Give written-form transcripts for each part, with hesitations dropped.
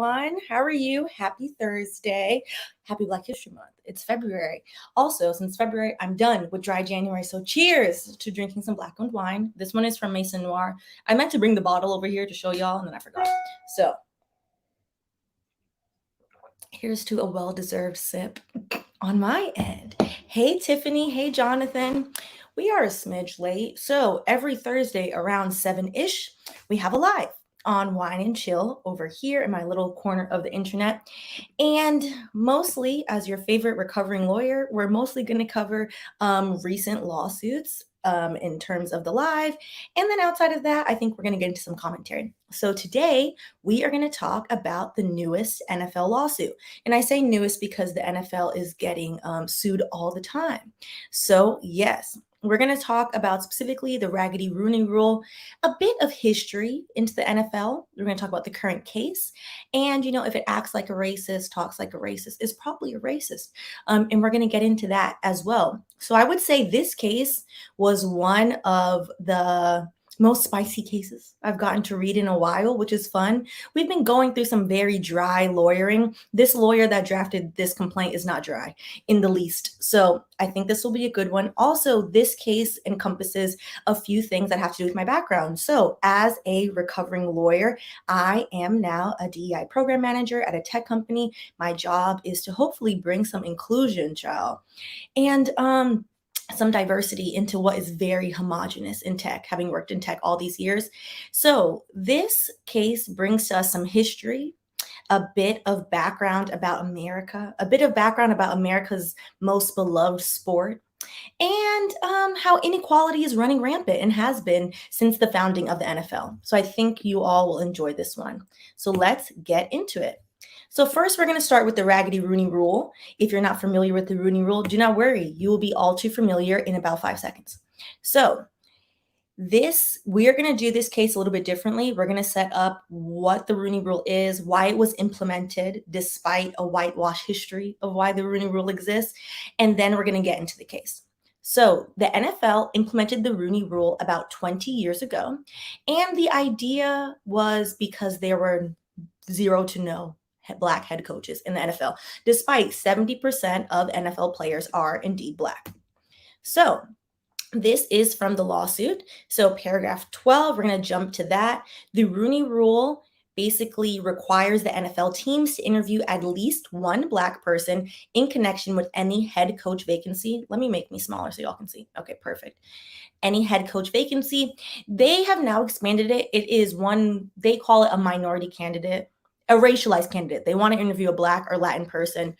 everyone. How are you? Happy Thursday. Happy Black History Month. It's February. Also, since February, I'm done with dry January. So cheers to drinking some black-owned wine. This one is from Maison Noir. I meant to bring the bottle over here to show y'all, and then I forgot. So here's to a well-deserved sip on my end. Hey, Tiffany. Hey, Jonathan. We are a smidge late. So every Thursday around 7-ish, we have a live on Wine and Chill over here in my little corner of the internet. And mostly, as your favorite recovering lawyer, we're mostly going to cover recent lawsuits in terms of the live. And then outside of that, I think we're going to get into some commentary. So today, we are going to talk about the newest NFL lawsuit. And I say newest because the NFL is getting sued all the time. So yes, we're going to talk about specifically the Raggedy Rooney Rule, a bit of history into the NFL. We're going to talk about the current case. And, if it acts like a racist, talks like a racist, is probably a racist. And we're going to get into that as well. So I would say this case was one of the most spicy cases I've gotten to read in a while, which is fun. We've been going through some very dry lawyering. This lawyer that drafted this complaint is not dry in the least. So I think this will be a good one. Also, this case encompasses a few things that have to do with my background. So as a recovering lawyer, I am now a DEI program manager at a tech company. My job is to hopefully bring some inclusion, child. And some diversity into what is very homogenous in tech, having worked in tech all these years. So this case brings to us some history, a bit of background about America, a bit of background about America's most beloved sport, and how inequality is running rampant and has been since the founding of the NFL. So I think you all will enjoy this one. So let's get into it. So first, we're going to start with the Raggedy Rooney Rule. If you're not familiar with the Rooney Rule, do not worry. You will be all too familiar in about 5 seconds. So we're going to do this case a little bit differently. We're going to set up what the Rooney Rule is, why it was implemented, despite a whitewash history of why the Rooney Rule exists, and then we're going to get into the case. So the NFL implemented the Rooney Rule about 20 years ago, and the idea was because there were 0 to no Black head coaches in the NFL, despite 70% of NFL players are indeed Black. So this is from the lawsuit. So paragraph 12, we're going to jump to that. The Rooney Rule basically requires the NFL teams to interview at least one Black person in connection with any head coach vacancy. Let me make me smaller so y'all can see. Okay, perfect. Any head coach vacancy. They have now expanded it. It is they call it a minority candidate, a racialized candidate. They want to interview a Black or Latin person,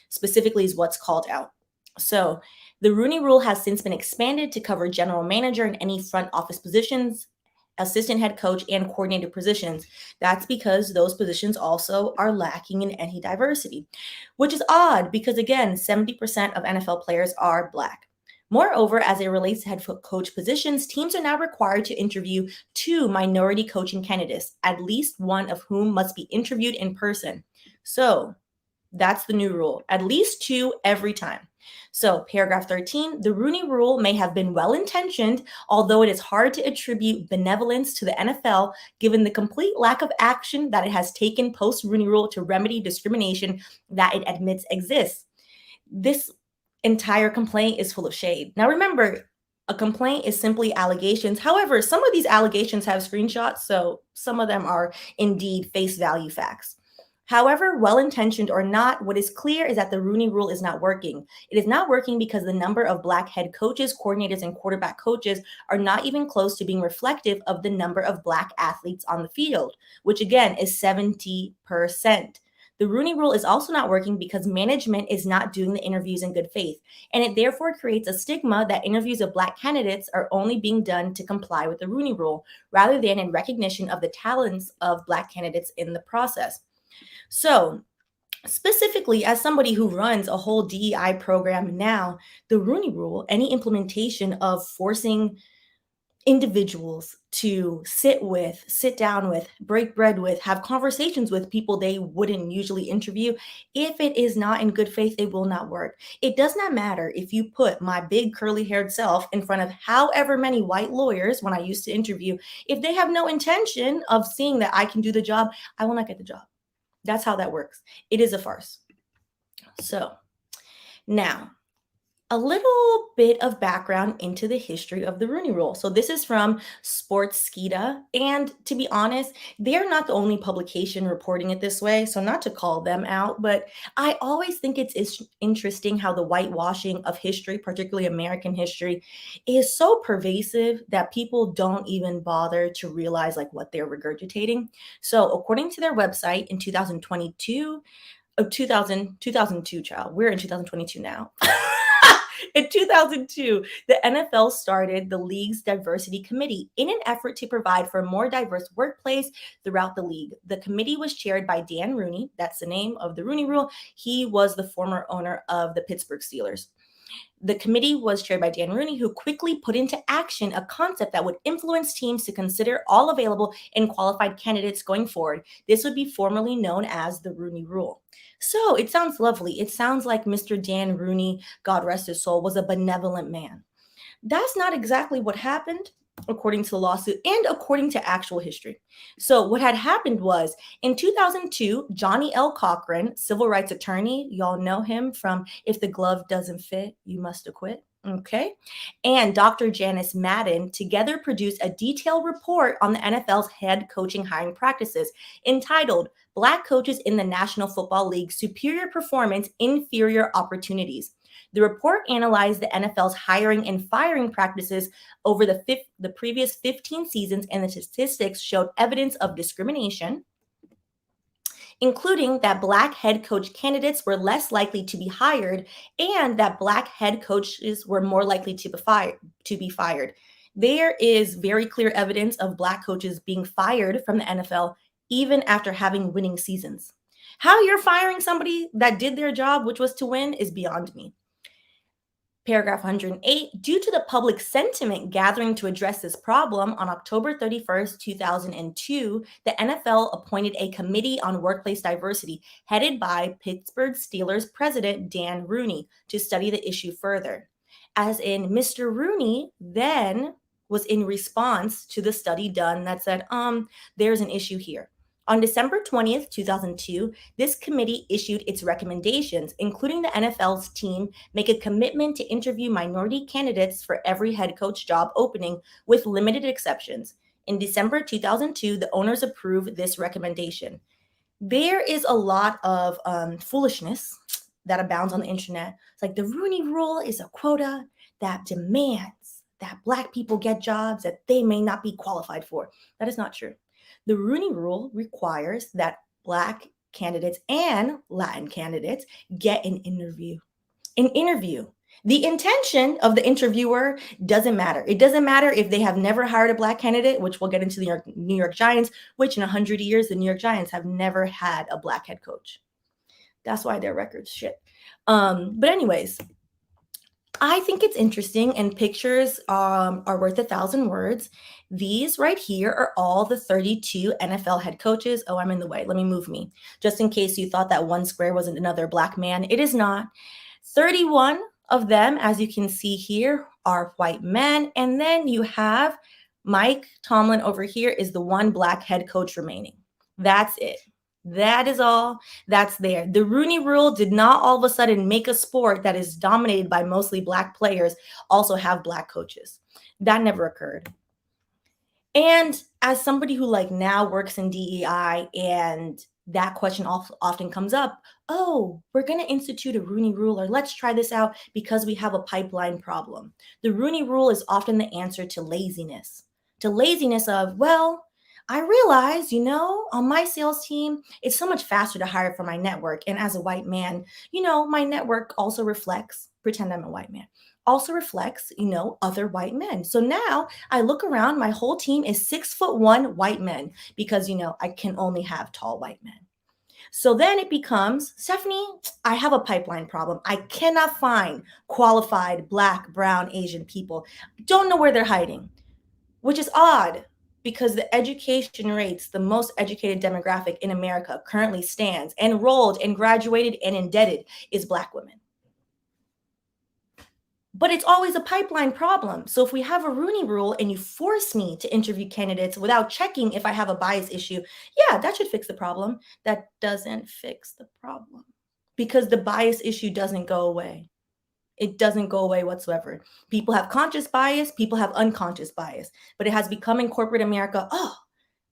specifically is what's called out. So the Rooney Rule has since been expanded to cover general manager and any front office positions, assistant head coach, and coordinator positions. That's because those positions also are lacking in any diversity, which is odd because, again, 70% of NFL players are Black. Moreover, as it relates to head coach positions, teams are now required to interview 2 minority coaching candidates, at least one of whom must be interviewed in person. So that's the new rule, at least 2 every time. So paragraph 13, the Rooney Rule may have been well-intentioned, although it is hard to attribute benevolence to the NFL given the complete lack of action that it has taken post-Rooney Rule to remedy discrimination that it admits exists. This entire complaint is full of shade. Now remember, a complaint is simply allegations. However, some of these allegations have screenshots, so some of them are indeed face value facts. However, well-intentioned or not, what is clear is that the Rooney Rule is not working. It is not working because the number of Black head coaches, coordinators, and quarterback coaches are not even close to being reflective of the number of Black athletes on the field, which again is 70%. The Rooney Rule is also not working because management is not doing the interviews in good faith, and it therefore creates a stigma that interviews of Black candidates are only being done to comply with the Rooney Rule, rather than in recognition of the talents of Black candidates in the process. So specifically, as somebody who runs a whole DEI program now, the Rooney Rule, any implementation of forcing individuals to sit down with, break bread with, have conversations with people they wouldn't usually interview. If it is not in good faith, it will not work. It does not matter if you put my big curly haired self in front of however many white lawyers when I used to interview. If they have no intention of seeing that I can do the job, I will not get the job. That's how that works. It is a farce. So now, a little bit of background into the history of the Rooney Rule. So this is from Sportskeeda, and to be honest, they're not the only publication reporting it this way, so not to call them out, but I always think it's interesting how the whitewashing of history, particularly American history, is so pervasive that people don't even bother to realize like what they're regurgitating. So according to their website in 2022, 2002, child, we're in 2022 now. In 2002, the NFL started the league's diversity committee in an effort to provide for a more diverse workplace throughout the league. The committee was chaired by Dan Rooney. That's the name of the Rooney Rule. He was the former owner of the Pittsburgh Steelers. The committee was chaired by Dan Rooney, who quickly put into action a concept that would influence teams to consider all available and qualified candidates going forward. This would be formally known as the Rooney Rule. So it sounds lovely. It sounds like Mr. Dan Rooney, God rest his soul, was a benevolent man. That's not exactly what happened, according to the lawsuit and according to actual history. So what had happened was in 2002, Johnny L. Cochran, civil rights attorney, y'all know him from If the Glove Doesn't Fit, You Must Acquit. Okay. And Dr. Janice Madden together produced a detailed report on the NFL's head coaching hiring practices entitled Black Coaches in the National Football League, Superior Performance, Inferior Opportunities. The report analyzed the NFL's hiring and firing practices over the previous 15 seasons, and the statistics showed evidence of discrimination, including that Black head coach candidates were less likely to be hired and that Black head coaches were more likely to be fired. There is very clear evidence of Black coaches being fired from the NFL even after having winning seasons. How you're firing somebody that did their job, which was to win, is beyond me. Paragraph 108, due to the public sentiment gathering to address this problem, on October 31st, 2002, the NFL appointed a committee on workplace diversity headed by Pittsburgh Steelers president Dan Rooney to study the issue further. As in, Mr. Rooney then was in response to the study done that said, there's an issue here. On December 20th, 2002, this committee issued its recommendations, including the NFL's team make a commitment to interview minority candidates for every head coach job opening, with limited exceptions. In December 2002, the owners approved this recommendation. There is a lot of foolishness that abounds on the internet. It's like the Rooney Rule is a quota that demands that Black people get jobs that they may not be qualified for. That is not true. The Rooney Rule requires that Black candidates and Latin candidates get an interview. An interview. The intention of the interviewer doesn't matter. It doesn't matter if they have never hired a Black candidate, which we'll get into the New York Giants, which in 100 years, the New York Giants have never had a Black head coach. That's why their record's shit. But anyways, I think it's interesting, and pictures are worth 1,000 words. These right here are all the 32 NFL head coaches. Oh, I'm in the way. Let me move me. Just in case you thought that one square was another Black man. It is not. 31 of them, as you can see here, are white men. And then you have Mike Tomlin over here is the one Black head coach remaining. That's it. That is all that's there. The Rooney Rule did not all of a sudden make a sport that is dominated by mostly Black players also have Black coaches. That never occurred. And as somebody who like now works in DEI, and that question often comes up, oh, we're going to institute a Rooney Rule, or let's try this out because we have a pipeline problem. The Rooney Rule is often the answer to laziness of, well, I realize, on my sales team, it's so much faster to hire for my network. And as a white man, my network also reflects, pretend I'm a white man, also reflects, other white men. So now I look around, my whole team is 6'1" white men because, I can only have tall white men. So then it becomes, Stephanie, I have a pipeline problem. I cannot find qualified Black, brown, Asian people. Don't know where they're hiding, which is odd, because the education rates, the most educated demographic in America currently stands, enrolled and graduated and indebted, is Black women. But it's always a pipeline problem. So if we have a Rooney rule and you force me to interview candidates without checking if I have a bias issue, yeah, that should fix the problem. That doesn't fix the problem because the bias issue doesn't go away. It doesn't go away whatsoever. People have conscious bias, people have unconscious bias, but it has become in corporate America, oh,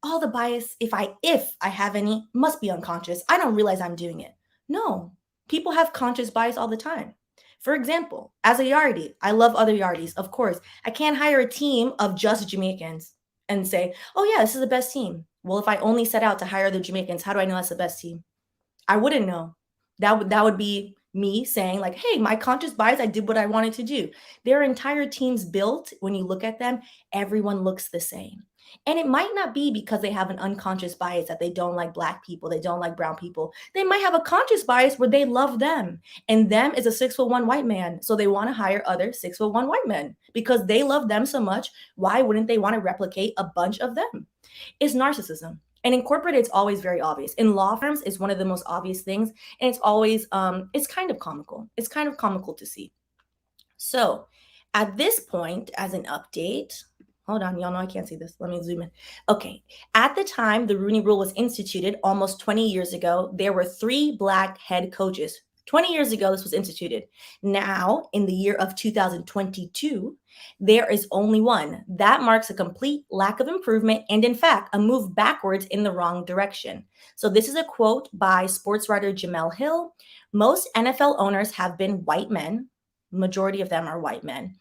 all the bias, if I have any, must be unconscious. I don't realize I'm doing it. No, people have conscious bias all the time. For example, as a Yardie, I love other Yardies, of course. I can't hire a team of just Jamaicans and say, oh yeah, this is the best team. Well, if I only set out to hire the Jamaicans, how do I know that's the best team? I wouldn't know. That would be me saying like, "Hey, my conscious bias, I did what I wanted to do." Their entire team's built, when you look at them, everyone looks the same. And it might not be because they have an unconscious bias that they don't like black people, they don't like brown people. They might have a conscious bias where they love them. And them is a 6'1" white man. So they want to hire other 6'1" white men because they love them so much. Why wouldn't they want to replicate a bunch of them? It's narcissism. And in corporate, it's always very obvious. In law firms, it's one of the most obvious things. And it's always, it's kind of comical. It's kind of comical to see. So at this point, as an update, hold on, y'all know I can't see this. Let me zoom in. Okay. At the time the Rooney Rule was instituted almost 20 years ago, there were 3 black head coaches. 20 years ago, this was instituted. Now, in the year of 2022, there is only one. That marks a complete lack of improvement and, in fact, a move backwards in the wrong direction. So, this is a quote by sports writer Jamel Hill. Most NFL owners have been white men. Majority of them are white men.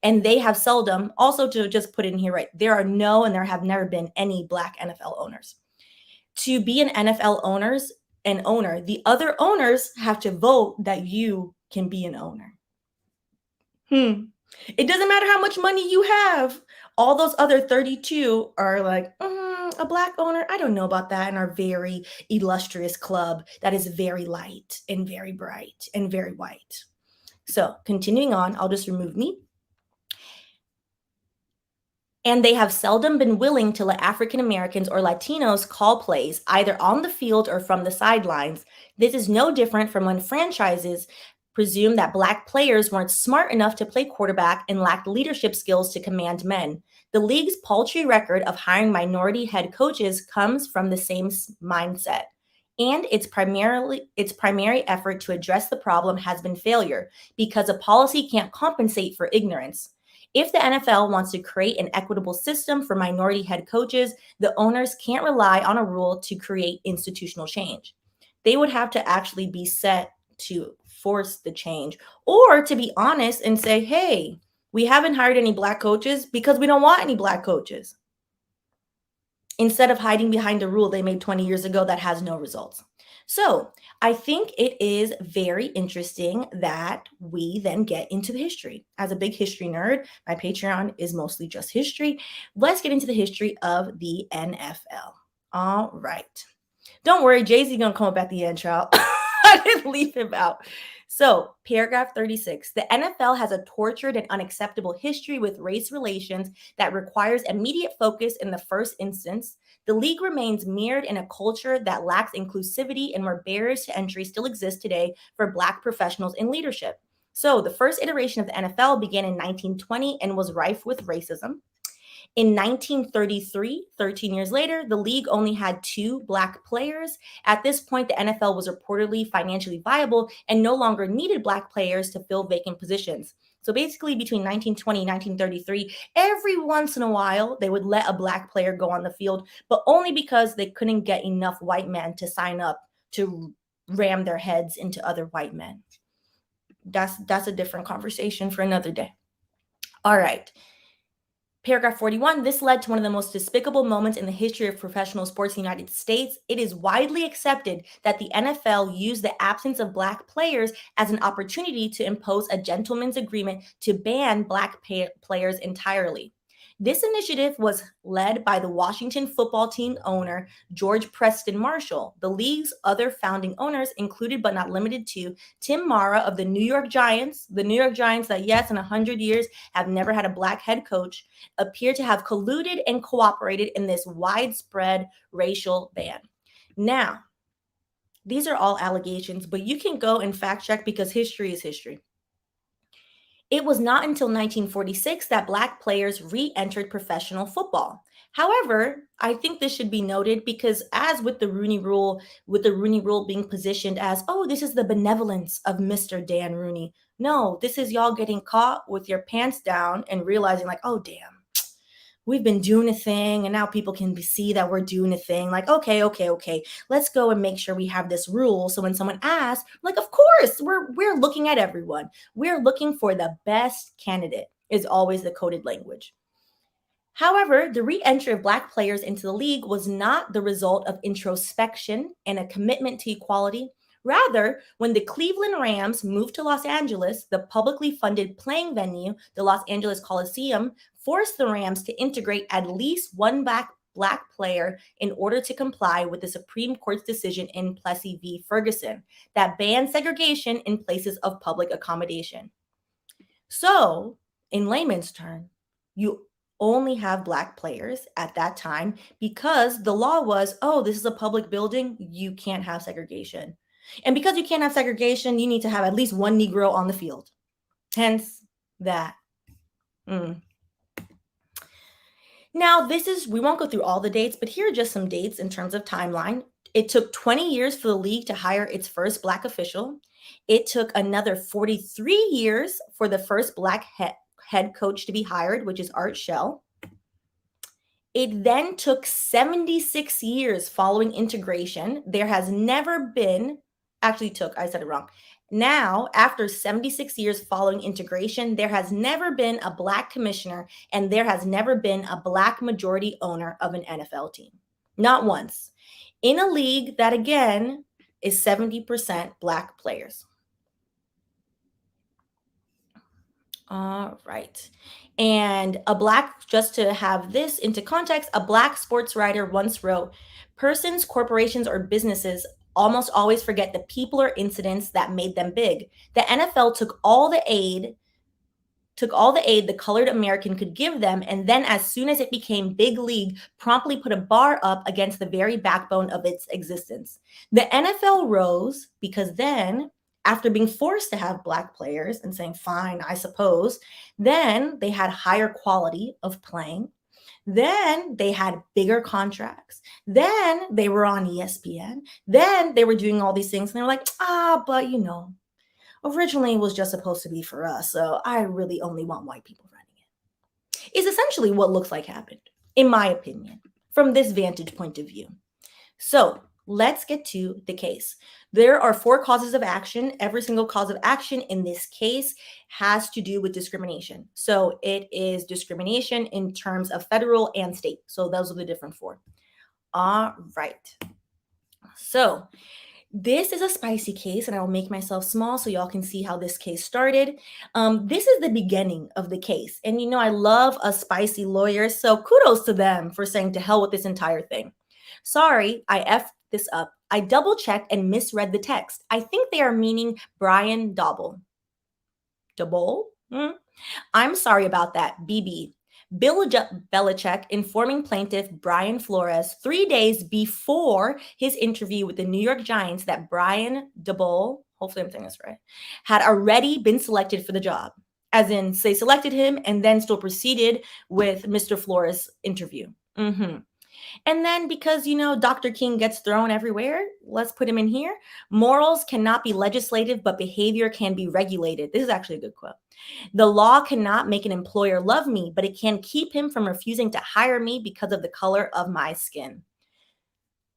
And they have seldom, also to just put in here, right, there are no and there have never been any black NFL owners. To be an NFL owner, the other owners have to vote that you can be an owner. It doesn't matter how much money you have. All those other 32 are like, a black owner? I don't know about that in our very illustrious club that is very light and very bright and very white. So continuing on, I'll just remove me. And they have seldom been willing to let African Americans or Latinos call plays either on the field or from the sidelines. This is no different from when franchises presume that black players weren't smart enough to play quarterback and lacked leadership skills to command men. The league's paltry record of hiring minority head coaches comes from the same mindset. And its primary effort to address the problem has been failure because a policy can't compensate for ignorance. If the NFL wants to create an equitable system for minority head coaches, the owners can't rely on a rule to create institutional change. They would have to actually be set to force the change or to be honest and say, hey, we haven't hired any black coaches because we don't want any black coaches. Instead of hiding behind a rule they made 20 years ago that has no results. So I think it is very interesting that we then get into the history. As a big history nerd, my Patreon is mostly just history. Let's get into the history of the NFL. All right. Don't worry, Jay-Z gonna come up at the end, child. I didn't leave him out. So, paragraph 36. The NFL has a tortured and unacceptable history with race relations that requires immediate focus in the first instance. The league remains mired in a culture that lacks inclusivity and where barriers to entry still exist today for Black professionals in leadership. So, the first iteration of the NFL began in 1920 and was rife with racism. In 1933, 13 years later, the league only had 2 black players. At this point, the NFL was reportedly financially viable and no longer needed black players to fill vacant positions. So basically, between 1920 and 1933, every once in a while, they would let a black player go on the field, but only because they couldn't get enough white men to sign up to ram their heads into other white men. That's a different conversation for another day. All right. Paragraph 41, this led to one of the most despicable moments in the history of professional sports in the United States. It is widely accepted that the NFL used the absence of black players as an opportunity to impose a gentleman's agreement to ban black players entirely. This initiative was led by the Washington football team owner, George Preston Marshall. The league's other founding owners included, but not limited to, Tim Mara of the New York Giants that, yes, in 100 years have never had a black head coach, appear to have colluded and cooperated in this widespread racial ban. Now, these are all allegations, but you can go and fact check because history is history. It was not until 1946 that Black players re-entered professional football. However, I think this should be noted because as with the Rooney Rule being positioned as, oh, this is the benevolence of Mr. Dan Rooney. No, this is y'all getting caught with your pants down and realizing like, oh, damn, we've been doing a thing and now people can see that we're doing a thing. Like, okay, let's go and make sure we have this rule. So when someone asks, like, of course, we're looking at everyone. We're looking for the best candidate is always the coded language. However, the re-entry of Black players into the league was not the result of introspection and a commitment to equality. Rather, when the Cleveland Rams moved to Los Angeles, the publicly funded playing venue, the Los Angeles Coliseum, forced the Rams to integrate at least one Black player in order to comply with the Supreme Court's decision in Plessy v. Ferguson that banned segregation in places of public accommodation. So, in layman's terms, you only have Black players at that time because the law was, oh, this is a public building, you can't have segregation. And because you can't have segregation, you need to have at least one Negro on the field. Hence that. Now, we won't go through all the dates, but here are just some dates in terms of timeline. It took 20 years for the league to hire its first Black official. It took another 43 years for the first Black head coach to be hired, which is Art Shell. It then took 76 years following integration. There has never been, I said it wrong. Now, after 76 years following integration, there has never been a Black commissioner and there has never been a Black majority owner of an NFL team. Not once. In a league that, again, is 70% Black players. All right. And just to have this into context, a Black sports writer once wrote, persons, corporations, or businesses almost always forget the people or incidents that made them big. The NFL took all the aid the colored American could give them, and then as soon as it became big league, promptly put a bar up against the very backbone of its existence. The NFL rose because then, after being forced to have Black players and saying, fine, I suppose, then they had higher quality of playing. Then they had bigger contracts. Then they were on ESPN. Then they were doing all these things. And they were like, but originally it was just supposed to be for us. So I really only want white people running it. Is essentially what looks like happened, in my opinion, from this vantage point of view. So let's get to the case. There are 4 causes of action. Every single cause of action in this case has to do with discrimination. So it is discrimination in terms of federal and state. So those are the different 4. All right. So this is a spicy case, and I will make myself small so y'all can see how this case started. This is the beginning of the case. And I love a spicy lawyer, so kudos to them for saying to hell with this entire thing. Sorry, I effed this up. I double-checked and misread the text. I think they are meaning Brian Dobble. I'm sorry about that, BB. Bill Belichick informing plaintiff Brian Flores 3 days before his interview with the New York Giants that Brian Dobble, hopefully I'm saying this right, had already been selected for the job. As in, they selected him and then still proceeded with Mr. Flores' interview. And then because, Dr. King gets thrown everywhere, let's put him in here. Morals cannot be legislative, but behavior can be regulated. This is actually a good quote. The law cannot make an employer love me, but it can keep him from refusing to hire me because of the color of my skin.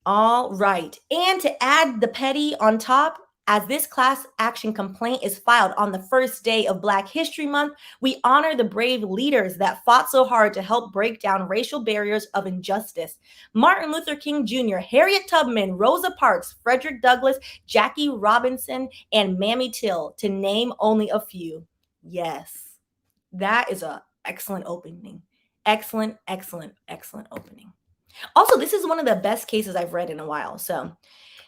All right. And to add the petty on top, as this class action complaint is filed on the first day of Black History Month, we honor the brave leaders that fought so hard to help break down racial barriers of injustice. Martin Luther King Jr., Harriet Tubman, Rosa Parks, Frederick Douglass, Jackie Robinson, and Mamie Till, to name only a few. Yes, that is an excellent opening. Excellent opening. Also, this is one of the best cases I've read in a while. So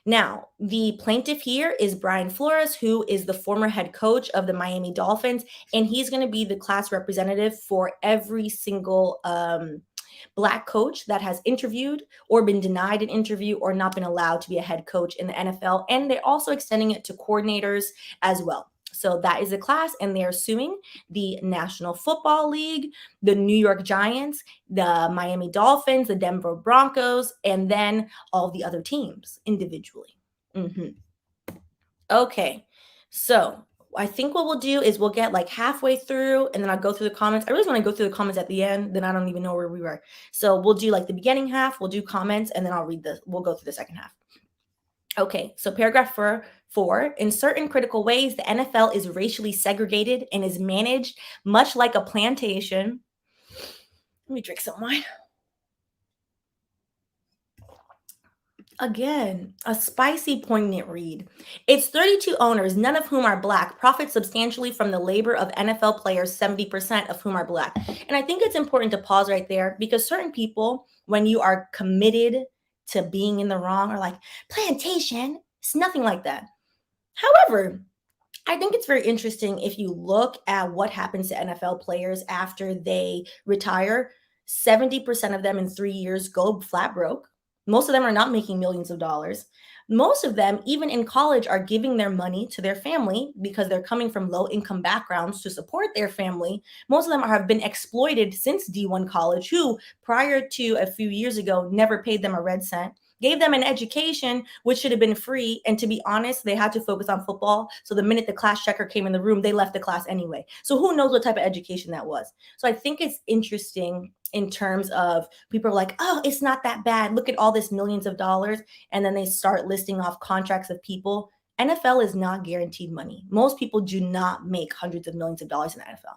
now, the plaintiff here is Brian Flores, who is the former head coach of the Miami Dolphins, and he's going to be the class representative for every single Black coach that has interviewed or been denied an interview or not been allowed to be a head coach in the NFL. And they're also extending it to coordinators as well. So that is a class, and they're suing the National Football League, the New York Giants, the Miami Dolphins, the Denver Broncos, and then all the other teams individually. Okay, so I think what we'll do is we'll get like halfway through, and then I'll go through the comments. I really want to go through the comments at the end, then I don't even know where we were. So we'll do like the beginning half, we'll do comments, and then we'll go through the second half. Okay, so paragraph four, in certain critical ways, the NFL is racially segregated and is managed much like a plantation. Let me drink some wine. Again, a spicy, poignant read. Its 32 owners, none of whom are Black, profit substantially from the labor of NFL players, 70% of whom are Black. And I think it's important to pause right there, because certain people, when you are committed to being in the wrong, are like, plantation, it's nothing like that. However, I think it's very interesting if you look at what happens to NFL players after they retire. 70% of them in 3 years go flat broke. Most of them are not making millions of dollars. Most of them, even in college, are giving their money to their family because they're coming from low income backgrounds to support their family. Most of them have been exploited since D1 college, who prior to a few years ago never paid them a red cent, gave them an education which should have been free. And to be honest, they had to focus on football. So the minute the class checker came in the room, they left the class anyway. So who knows what type of education that was? So I think it's interesting in terms of people are like, oh, it's not that bad. Look at all this millions of dollars. And then they start listing off contracts of people. NFL is not guaranteed money. Most people do not make hundreds of millions of dollars in the NFL.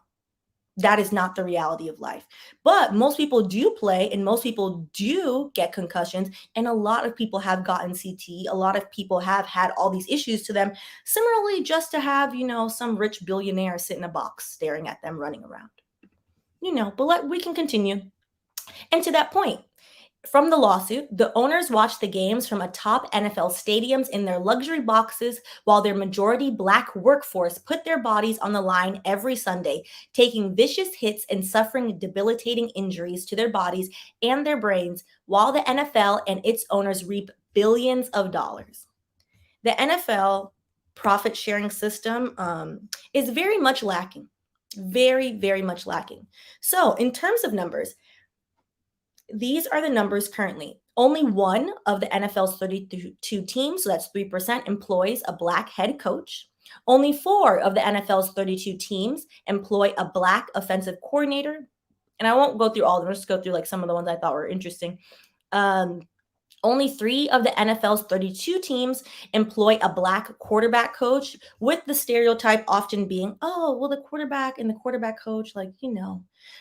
That is not the reality of life. But most people do play, and most people do get concussions. And a lot of people have gotten CTE. A lot of people have had all these issues to them. Similarly, just to have, some rich billionaire sit in a box staring at them running around. But we can continue. And to that point, from the lawsuit, the owners watched the games from atop NFL stadiums in their luxury boxes while their majority Black workforce put their bodies on the line every Sunday, taking vicious hits and suffering debilitating injuries to their bodies and their brains, while the NFL and its owners reap billions of dollars. The NFL profit sharing system is very much lacking. Very, very much lacking. So, in terms of numbers, these are the numbers currently. Only one of the NFL's 32 teams, so that's 3%, employs a Black head coach. Only 4 of the NFL's 32 teams employ a Black offensive coordinator. And I won't go through all of them. I'll just go through like some of the ones I thought were interesting. Only 3 of the NFL's 32 teams employ a Black quarterback coach, with the stereotype often being, oh, well, the quarterback and the quarterback coach,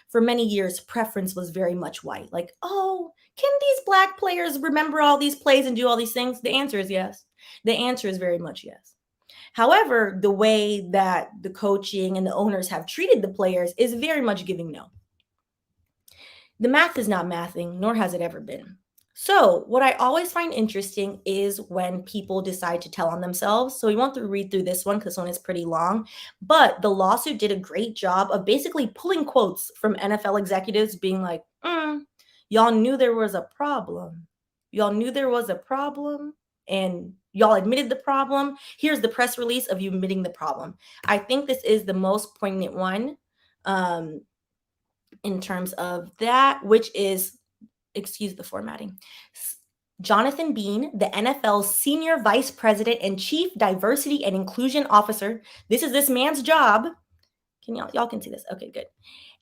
for many years, preference was very much white. Like, oh, can these Black players remember all these plays and do all these things? The answer is yes. The answer is very much yes. However, the way that the coaching and the owners have treated the players is very much giving no. The math is not mathing, nor has it ever been. So what I always find interesting is when people decide to tell on themselves. So we won't read through this one because this one is pretty long, but the lawsuit did a great job of basically pulling quotes from NFL executives being like, y'all knew there was a problem. Y'all knew there was a problem and y'all admitted the problem. Here's the press release of you admitting the problem. I think this is the most poignant one in terms of that, which is, excuse the formatting, Jonathan Bean, the NFL's Senior Vice President and Chief Diversity and Inclusion Officer. This is this man's job. Can y'all can see this? Okay, good.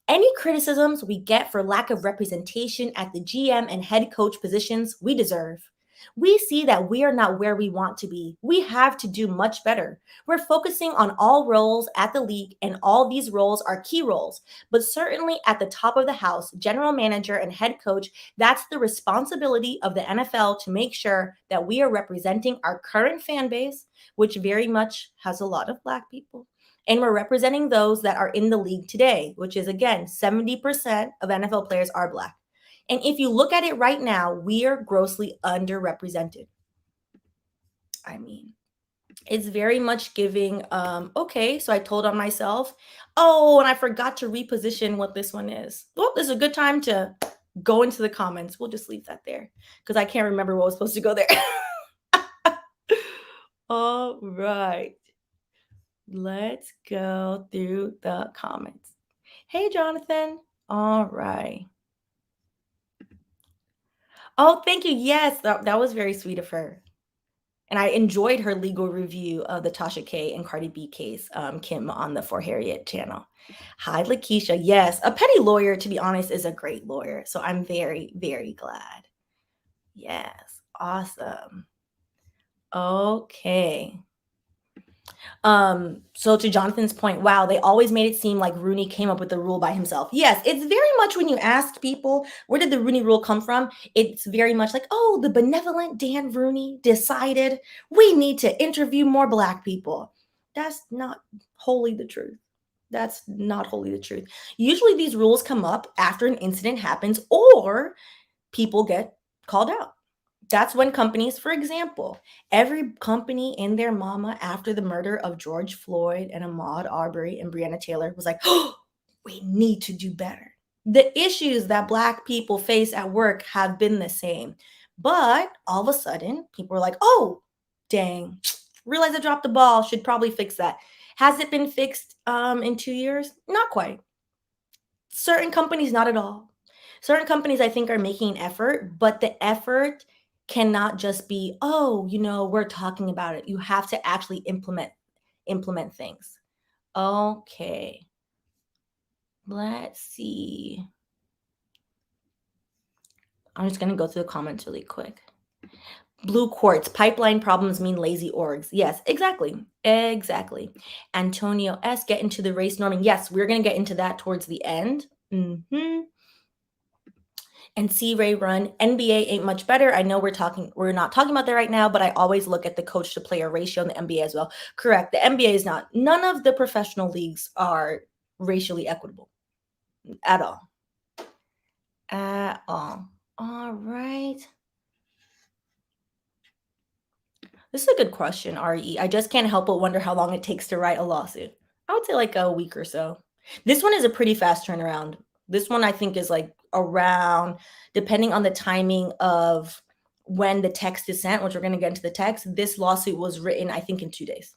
Any criticisms we get for lack of representation at the GM and head coach positions, we deserve. We see that we are not where we want to be. We have to do much better. We're focusing on all roles at the league, and all these roles are key roles. But certainly at the top of the house, general manager and head coach, that's the responsibility of the NFL to make sure that we are representing our current fan base, which very much has a lot of Black people. And we're representing those that are in the league today, which is, again, 70% of NFL players are Black. And if you look at it right now, we are grossly underrepresented. I mean, it's very much giving, okay, so I told on myself, oh, and I forgot to reposition what this one is. Well, this is a good time to go into the comments. We'll just leave that there because I can't remember what was supposed to go there. All right. Let's go through the comments. Hey, Jonathan. All right. Oh, thank you. Yes, that was very sweet of her. And I enjoyed her legal review of the Tasha K and Cardi B case, Kim, on the For Harriet channel. Hi, Lakeisha. Yes, a petty lawyer, to be honest, is a great lawyer. So I'm very, very glad. Yes, awesome. Okay. So to Jonathan's point, wow, they always made it seem like Rooney came up with the rule by himself. Yes, it's very much when you ask people, where did the Rooney rule come from? It's very much like, oh, the benevolent Dan Rooney decided we need to interview more Black people. That's not wholly the truth. That's not wholly the truth. Usually these rules come up after an incident happens or people get called out. That's when companies, for example, every company and their mama after the murder of George Floyd and Ahmaud Arbery and Breonna Taylor was like, oh, we need to do better. The issues that Black people face at work have been the same. But all of a sudden, people were like, oh, dang, realize I dropped the ball, should probably fix that. Has it been fixed in 2 years? Not quite. Certain companies, not at all. Certain companies, I think, are making an effort, but the effort cannot just be, oh, we're talking about it. You have to actually implement things. Okay. Let's see. I'm just going to go through the comments really quick. Blue quartz, pipeline problems mean lazy orgs. Yes, exactly. Exactly. Antonio S, get into the race norming. Yes, we're going to get into that towards the end. And C Ray run. NBA ain't much better. I know we're not talking about that right now, but I always look at the coach to player ratio in the NBA as well. Correct. The NBA is not. None of the professional leagues are racially equitable at all. At all. All right. This is a good question, RE. I just can't help but wonder how long it takes to write a lawsuit. I would say like a week or so. This one is a pretty fast turnaround. This one I think is like around, depending on the timing of when the text is sent, which we're going to get into the text. This lawsuit was written, I think, in 2 days,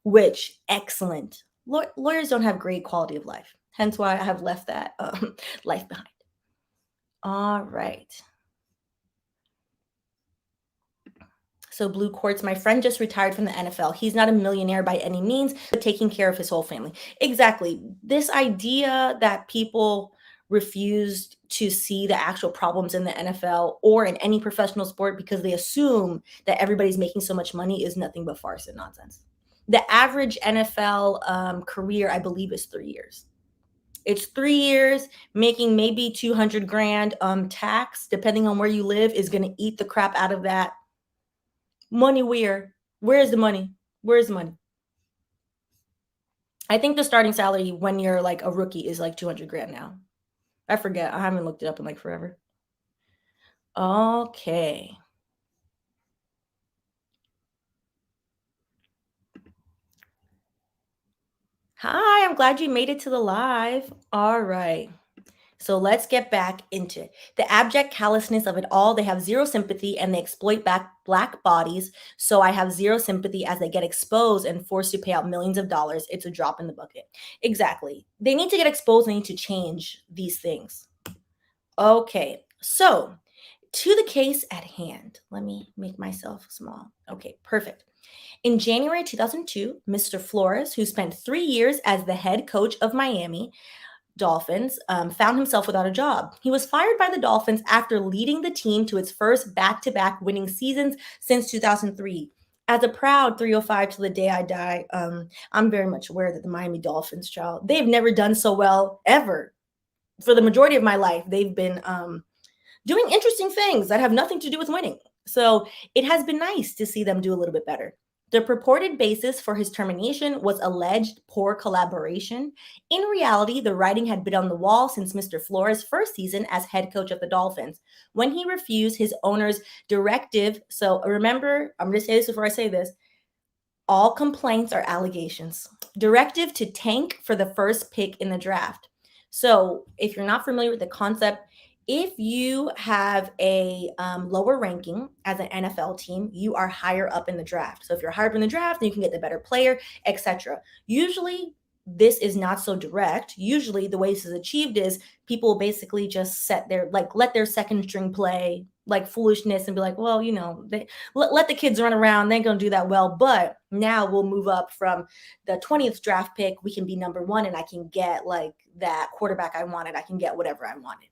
which excellent. Lawyers don't have great quality of life. Hence why I have left that life behind. All right. So Blue Quartz, my friend just retired from the NFL. He's not a millionaire by any means, but taking care of his whole family. Exactly. This idea that people refused to see the actual problems in the NFL or in any professional sport because they assume that everybody's making so much money is nothing but farce and nonsense. The average NFL career, I believe, is 3 years. It's 3 years, making maybe 200 grand. Tax, depending on where you live, is going to eat the crap out of that. Money where? Where's the money? Where's the money? I think the starting salary when you're like a rookie is like 200 grand now. I forget. I haven't looked it up in like forever. Okay. Hi, I'm glad you made it to the live. All right. So let's get back into it. The abject callousness of it all, they have zero sympathy and they exploit Black bodies. So I have zero sympathy as they get exposed and forced to pay out millions of dollars. It's a drop in the bucket. Exactly. They need to get exposed. They need to change these things. Okay. So to the case at hand, let me make myself small. Okay, perfect. In January 2002, Mr. Flores, who spent 3 years as the head coach of Miami Dolphins, found himself without a job. He was fired by the Dolphins after leading the team to its first back-to-back winning seasons since 2003. As a proud 305 to the day I die, I'm very much aware that the Miami Dolphins, child, they've never done so well ever. For the majority of my life, they've been doing interesting things that have nothing to do with winning. So it has been nice to see them do a little bit better. The purported basis for his termination was alleged poor collaboration. In reality, the writing had been on the wall since Mr. Flores' first season as head coach of the Dolphins, when he refused his owner's directive. So remember, I'm going to say this before I say this. All complaints are allegations. Directive to tank for the first pick in the draft. So if you're not familiar with the concept, If you have a lower ranking as an NFL team, you are higher up in the draft. So if you're higher up in the draft, then you can get the better player, etc. Usually, this is not so direct. Usually, the way this is achieved is people basically just set their let their second string play like foolishness and be like, well, let the kids run around. They're gonna do that well. But now we'll move up from the 20th draft pick. We can be number one, and I can get like that quarterback I wanted. I can get whatever I wanted.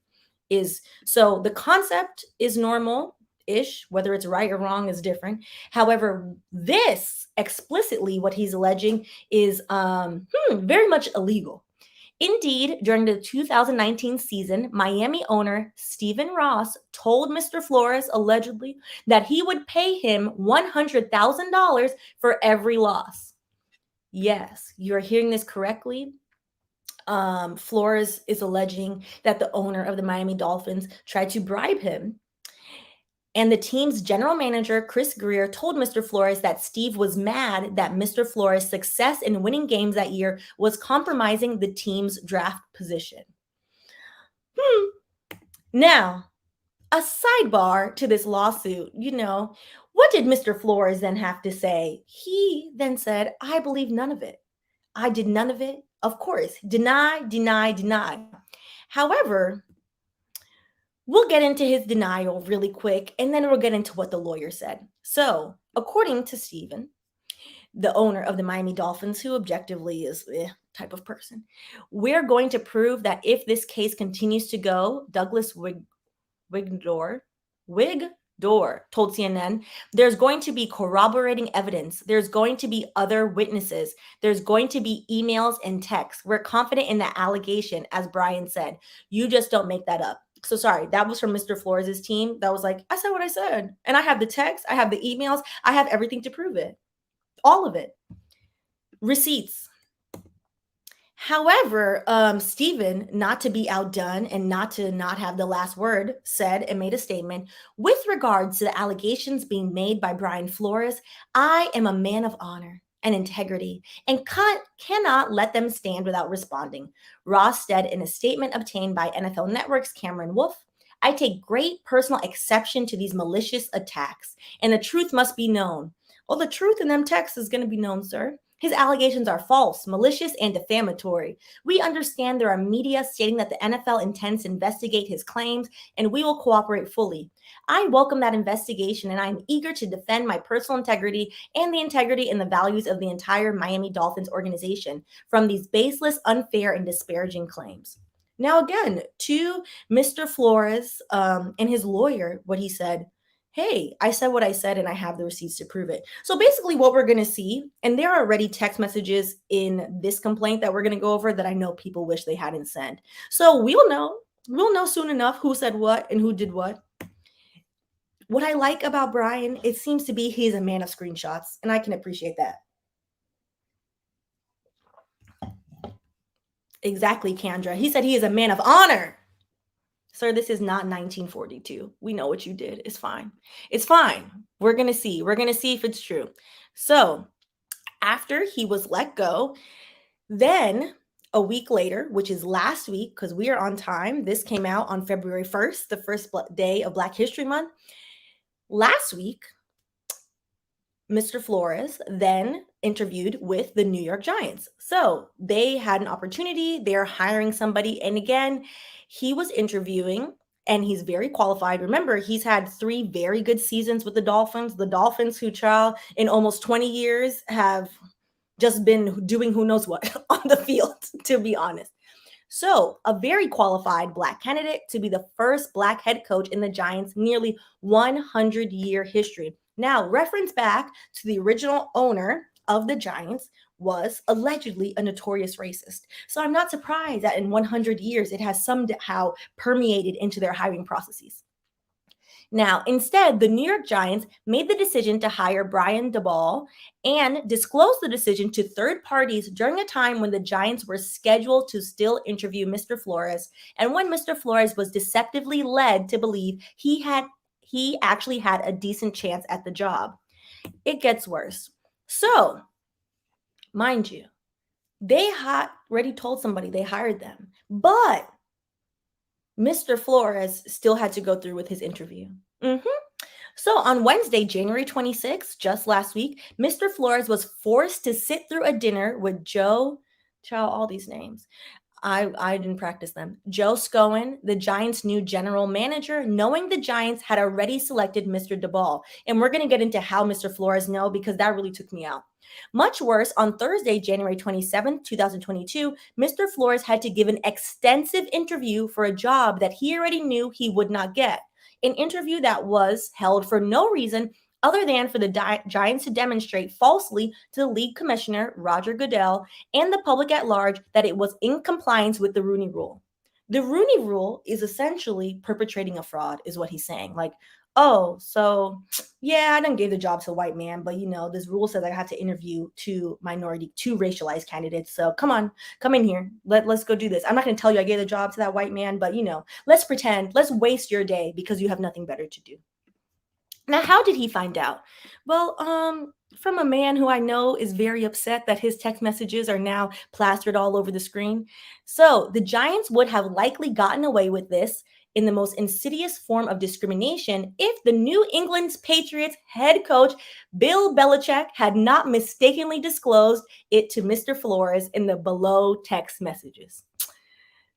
So the concept is normal ish, whether it's right or wrong is different. However, this explicitly what he's alleging is very much illegal. Indeed, during the 2019 season, Miami owner Stephen Ross told Mr. Flores allegedly that he would pay him $100,000 for every loss. Yes, you're hearing this correctly. Flores is alleging that the owner of the Miami Dolphins tried to bribe him. And the team's general manager, Chris Greer, told Mr. Flores that Steve was mad that Mr. Flores' success in winning games that year was compromising the team's draft position. Now, a sidebar to this lawsuit, what did Mr. Flores then have to say? He then said, I believe none of it. I did none of it. Of course, deny. However, we'll get into his denial really quick, and then we'll get into what the lawyer said. So, according to Stephen, the owner of the Miami Dolphins, who objectively is type of person, we're going to prove that if this case continues to go, Douglas Wigdor told CNN, there's going to be corroborating evidence. There's going to be other witnesses. There's going to be emails and texts. We're confident in that allegation, as Brian said. You just don't make that up. So sorry, that was from Mr. Flores' team. That was like, I said what I said. And I have the text, I have the emails, I have everything to prove it. All of it. Receipts. However, Stephen, not to be outdone and not to not have the last word, said and made a statement with regards to the allegations being made by Brian Flores. I am a man of honor and integrity and cannot let them stand without responding. Ross said in a statement obtained by NFL Network's Cameron Wolf, I take great personal exception to these malicious attacks, and the truth must be known. Well, the truth in them texts is going to be known, sir. His allegations are false, malicious, and defamatory. We understand there are media stating that the NFL intends to investigate his claims, and we will cooperate fully. I welcome that investigation, and I'm eager to defend my personal integrity and the integrity and the values of the entire Miami Dolphins organization from these baseless, unfair, and disparaging claims. Now, again, to Mr. Flores and his lawyer, what he said, hey, I said what I said and I have the receipts to prove it. So basically what we're going to see, and there are already text messages in this complaint that we're going to go over that I know people wish they hadn't sent. So we'll know soon enough who said what and who did what. What I like about Brian, it seems to be he's a man of screenshots, and I can appreciate that. Exactly, Kendra. He said he is a man of honor. Sir, this is not 1942. We know what you did. It's fine. It's fine. We're going to see. We're going to see if it's true. So after he was let go, then a week later, which is last week, because we are on time, this came out on February 1st, the first day of Black History Month. Last week, Mr. Flores then interviewed with the New York Giants. So they had an opportunity. They're hiring somebody. And again, he was interviewing and he's very qualified. Remember, he's had 3 very good seasons with the Dolphins. The Dolphins, who in almost 20 years have just been doing who knows what on the field, to be honest. So a very qualified Black candidate to be the first Black head coach in the Giants' nearly 100-year history. Now, reference back to the original owner of the Giants was allegedly a notorious racist. So I'm not surprised that in 100 years, it has somehow permeated into their hiring processes. Now, instead, the New York Giants made the decision to hire Brian Daboll and disclose the decision to third parties during a time when the Giants were scheduled to still interview Mr. Flores, and when Mr. Flores was deceptively led to believe he actually had a decent chance at the job. It gets worse. So, mind you, they had already told somebody they hired them, but Mr. Flores still had to go through with his interview. Mhm. So on Wednesday, January 26th, just last week, Mr. Flores was forced to sit through a dinner with Joe, child, all these names. I didn't practice them. Joe Scowen, the Giants' new general manager, knowing the Giants had already selected Mr. DeBall. And we're going to get into how Mr. Flores know because that really took me out. Much worse, on Thursday, January 27th, 2022, Mr. Flores had to give an extensive interview for a job that he already knew he would not get. An interview that was held for no reason other than for the Giants to demonstrate falsely to the league commissioner, Roger Goodell, and the public at large that it was in compliance with the Rooney Rule. The Rooney Rule is essentially perpetrating a fraud, is what he's saying. Like, oh, so yeah, I didn't give the job to a white man, but this rule says I have to interview two racialized candidates. So come on, come in here. Let's go do this. I'm not going to tell you I gave the job to that white man, but let's pretend, let's waste your day because you have nothing better to do. Now, how did he find out? Well, from a man who I know is very upset that his text messages are now plastered all over the screen. So the Giants would have likely gotten away with this in the most insidious form of discrimination if the New England Patriots head coach Bill Belichick had not mistakenly disclosed it to Mr. Flores in the below text messages.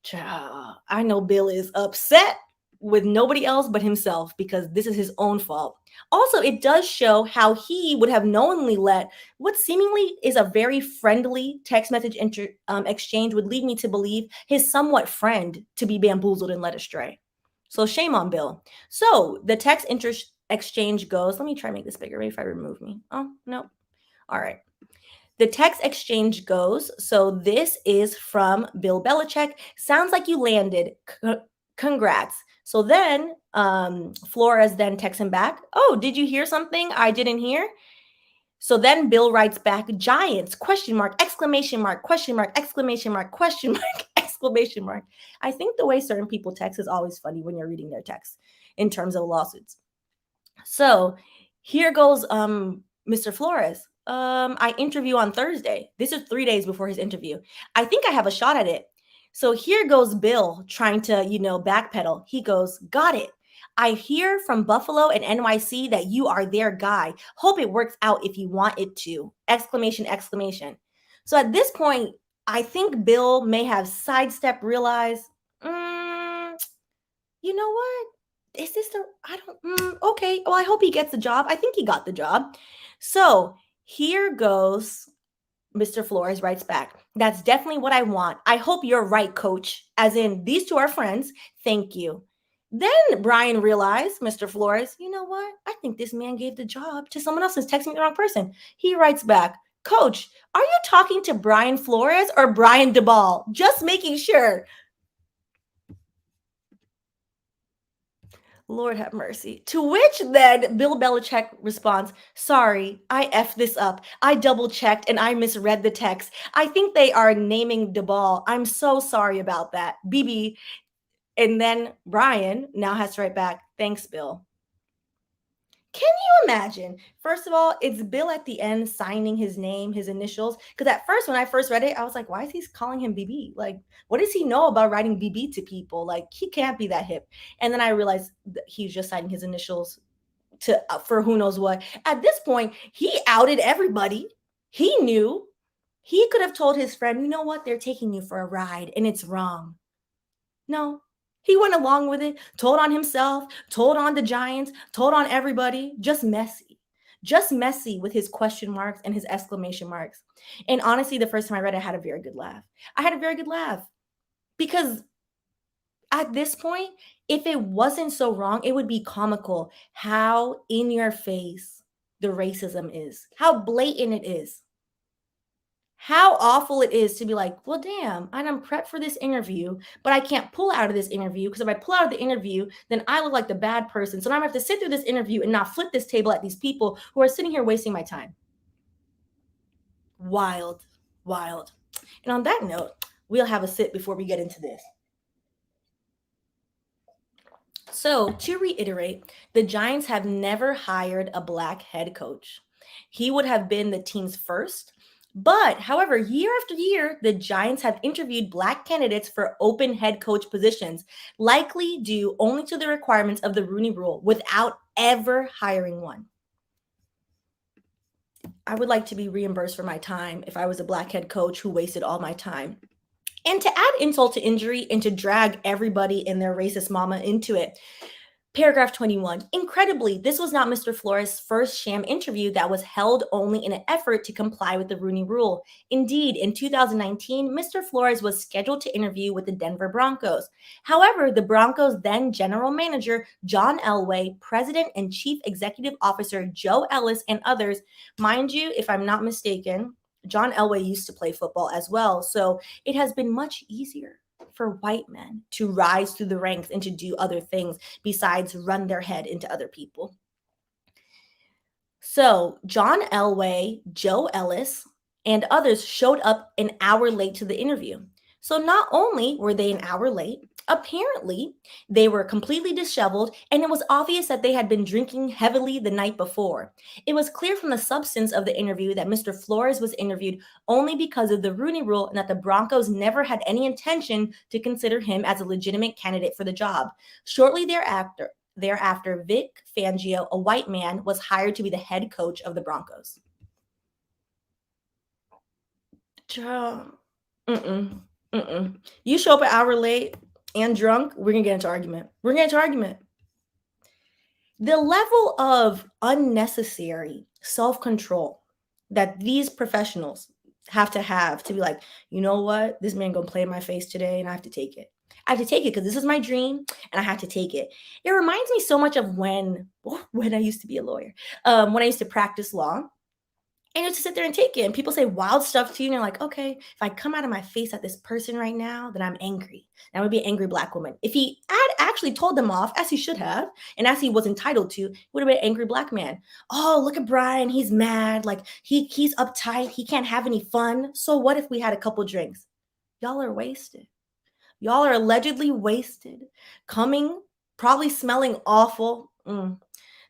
Child, I know Bill is upset with nobody else but himself because this is his own fault. Also, it does show how he would have knowingly let what seemingly is a very friendly text message exchange would lead me to believe his somewhat friend to be bamboozled and led astray. So shame on Bill. So the text exchange goes, let me try to make this bigger. Maybe if I remove me. Oh, no. All right. The text exchange goes, so this is from Bill Belichick. Sounds like you landed. Congrats. So then Flores then texts him back. Oh, did you hear something I didn't hear? So then Bill writes back, Giants, question mark, exclamation mark, question mark, exclamation mark, question mark, exclamation mark. I think the way certain people text is always funny when you're reading their text in terms of lawsuits. So here goes Mr. Flores. I interview on Thursday. This is 3 days before his interview. I think I have a shot at it. So here goes Bill trying to, backpedal. He goes, got it. I hear from Buffalo and NYC that you are their guy. Hope it works out if you want it to. Exclamation, exclamation. So at this point, I think Bill may have sidestepped, realized, you know what? Is this okay. Well, I hope he gets the job. I think he got the job. So here goes Mr. Flores writes back. That's definitely what I want. I hope you're right, coach. As in, these two are friends. Thank you. Then Brian realized, Mr. Flores, you know what? I think this man gave the job to someone else who's texting the wrong person. He writes back, Coach, are you talking to Brian Flores or Brian DeBall? Just making sure. Lord have mercy. To which then Bill Belichick responds, sorry, I effed this up. I double checked and I misread the text. I think they are naming DeBall. I'm so sorry about that. BB. And then Brian now has to write back, thanks, Bill. Can you imagine? First of all, it's Bill at the end signing his name, his initials. Because at first, when I first read it, I was like, why is he calling him BB? Like, what does he know about writing BB to people? Like, he can't be that hip. And then I realized that he's just signing his initials to for who knows what. At this point, he outed everybody. He knew. He could have told his friend, you know what? They're taking you for a ride and it's wrong. No, he went along with it, told on himself, told on the Giants, told on everybody, just messy with his question marks and his exclamation marks. And honestly, the first time I read it, I had a very good laugh. I had a very good laugh because at this point, if it wasn't so wrong, it would be comical how in your face the racism is, how blatant it is. How awful it is to be like, well, damn, I'm prepped for this interview, but I can't pull out of this interview because if I pull out of the interview, then I look like the bad person. So now I have to sit through this interview and not flip this table at these people who are sitting here wasting my time. Wild, wild. And on that note, we'll have a sip before we get into this. So to reiterate, the Giants have never hired a black head coach. He would have been the team's first. But, however, year after year, the Giants have interviewed Black candidates for open head coach positions, likely due only to the requirements of the Rooney Rule, without ever hiring one. I would like to be reimbursed for my time if I was a Black head coach who wasted all my time. And to add insult to injury and to drag everybody and their racist mama into it, paragraph 21. Incredibly, this was not Mr. Flores' first sham interview that was held only in an effort to comply with the Rooney Rule. Indeed, in 2019, Mr. Flores was scheduled to interview with the Denver Broncos. However, the Broncos' then general manager, John Elway, president and chief executive officer, Joe Ellis, and others, mind you, if I'm not mistaken, John Elway used to play football as well, so it has been much easier for white men to rise through the ranks and to do other things besides run their head into other people. So John Elway, Joe Ellis, and others showed up an hour late to the interview. So not only were they an hour late, apparently they were completely disheveled, and it was obvious that they had been drinking heavily the night before. It was clear from the substance of the interview that Mr. Flores was interviewed only because of the Rooney Rule and that the Broncos never had any intention to consider him as a legitimate candidate for the job. Shortly thereafter, Vic Fangio, a white man, was hired to be the head coach of the Broncos. You show up an hour late and drunk, we're going to get into argument. The level of unnecessary self-control that these professionals have to be like, you know what? This man going to play in my face today and I have to take it. I have to take it because this is my dream and I have to take it. It reminds me so much of when I used to be a lawyer, when I used to practice law. And you have to sit there and take it. And people say wild stuff to you. And you're like, okay, if I come out of my face at this person right now, then I'm angry. That would be an angry Black woman. If he had actually told them off, as he should have, and as he was entitled to, would have been an angry Black man. Oh, look at Brian. He's mad. Like he's uptight. He can't have any fun. So what if we had a couple drinks? Y'all are wasted. Y'all are allegedly wasted. Coming, probably smelling awful.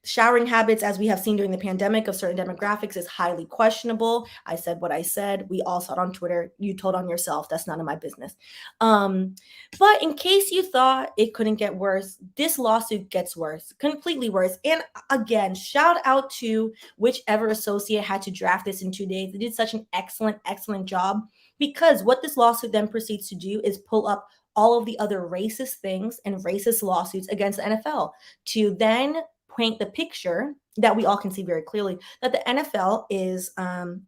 Showering habits, as we have seen during the pandemic of certain demographics, is highly questionable. I said what I said. We all saw it on Twitter. You told on yourself. That's none of my business. But in case you thought it couldn't get worse, this lawsuit gets worse, completely worse. And again, shout out to whichever associate had to draft this in 2 days. They did such an excellent job, because what this lawsuit then proceeds to do is pull up all of the other racist things and racist lawsuits against the NFL to then paint the picture that we all can see very clearly that the NFL is,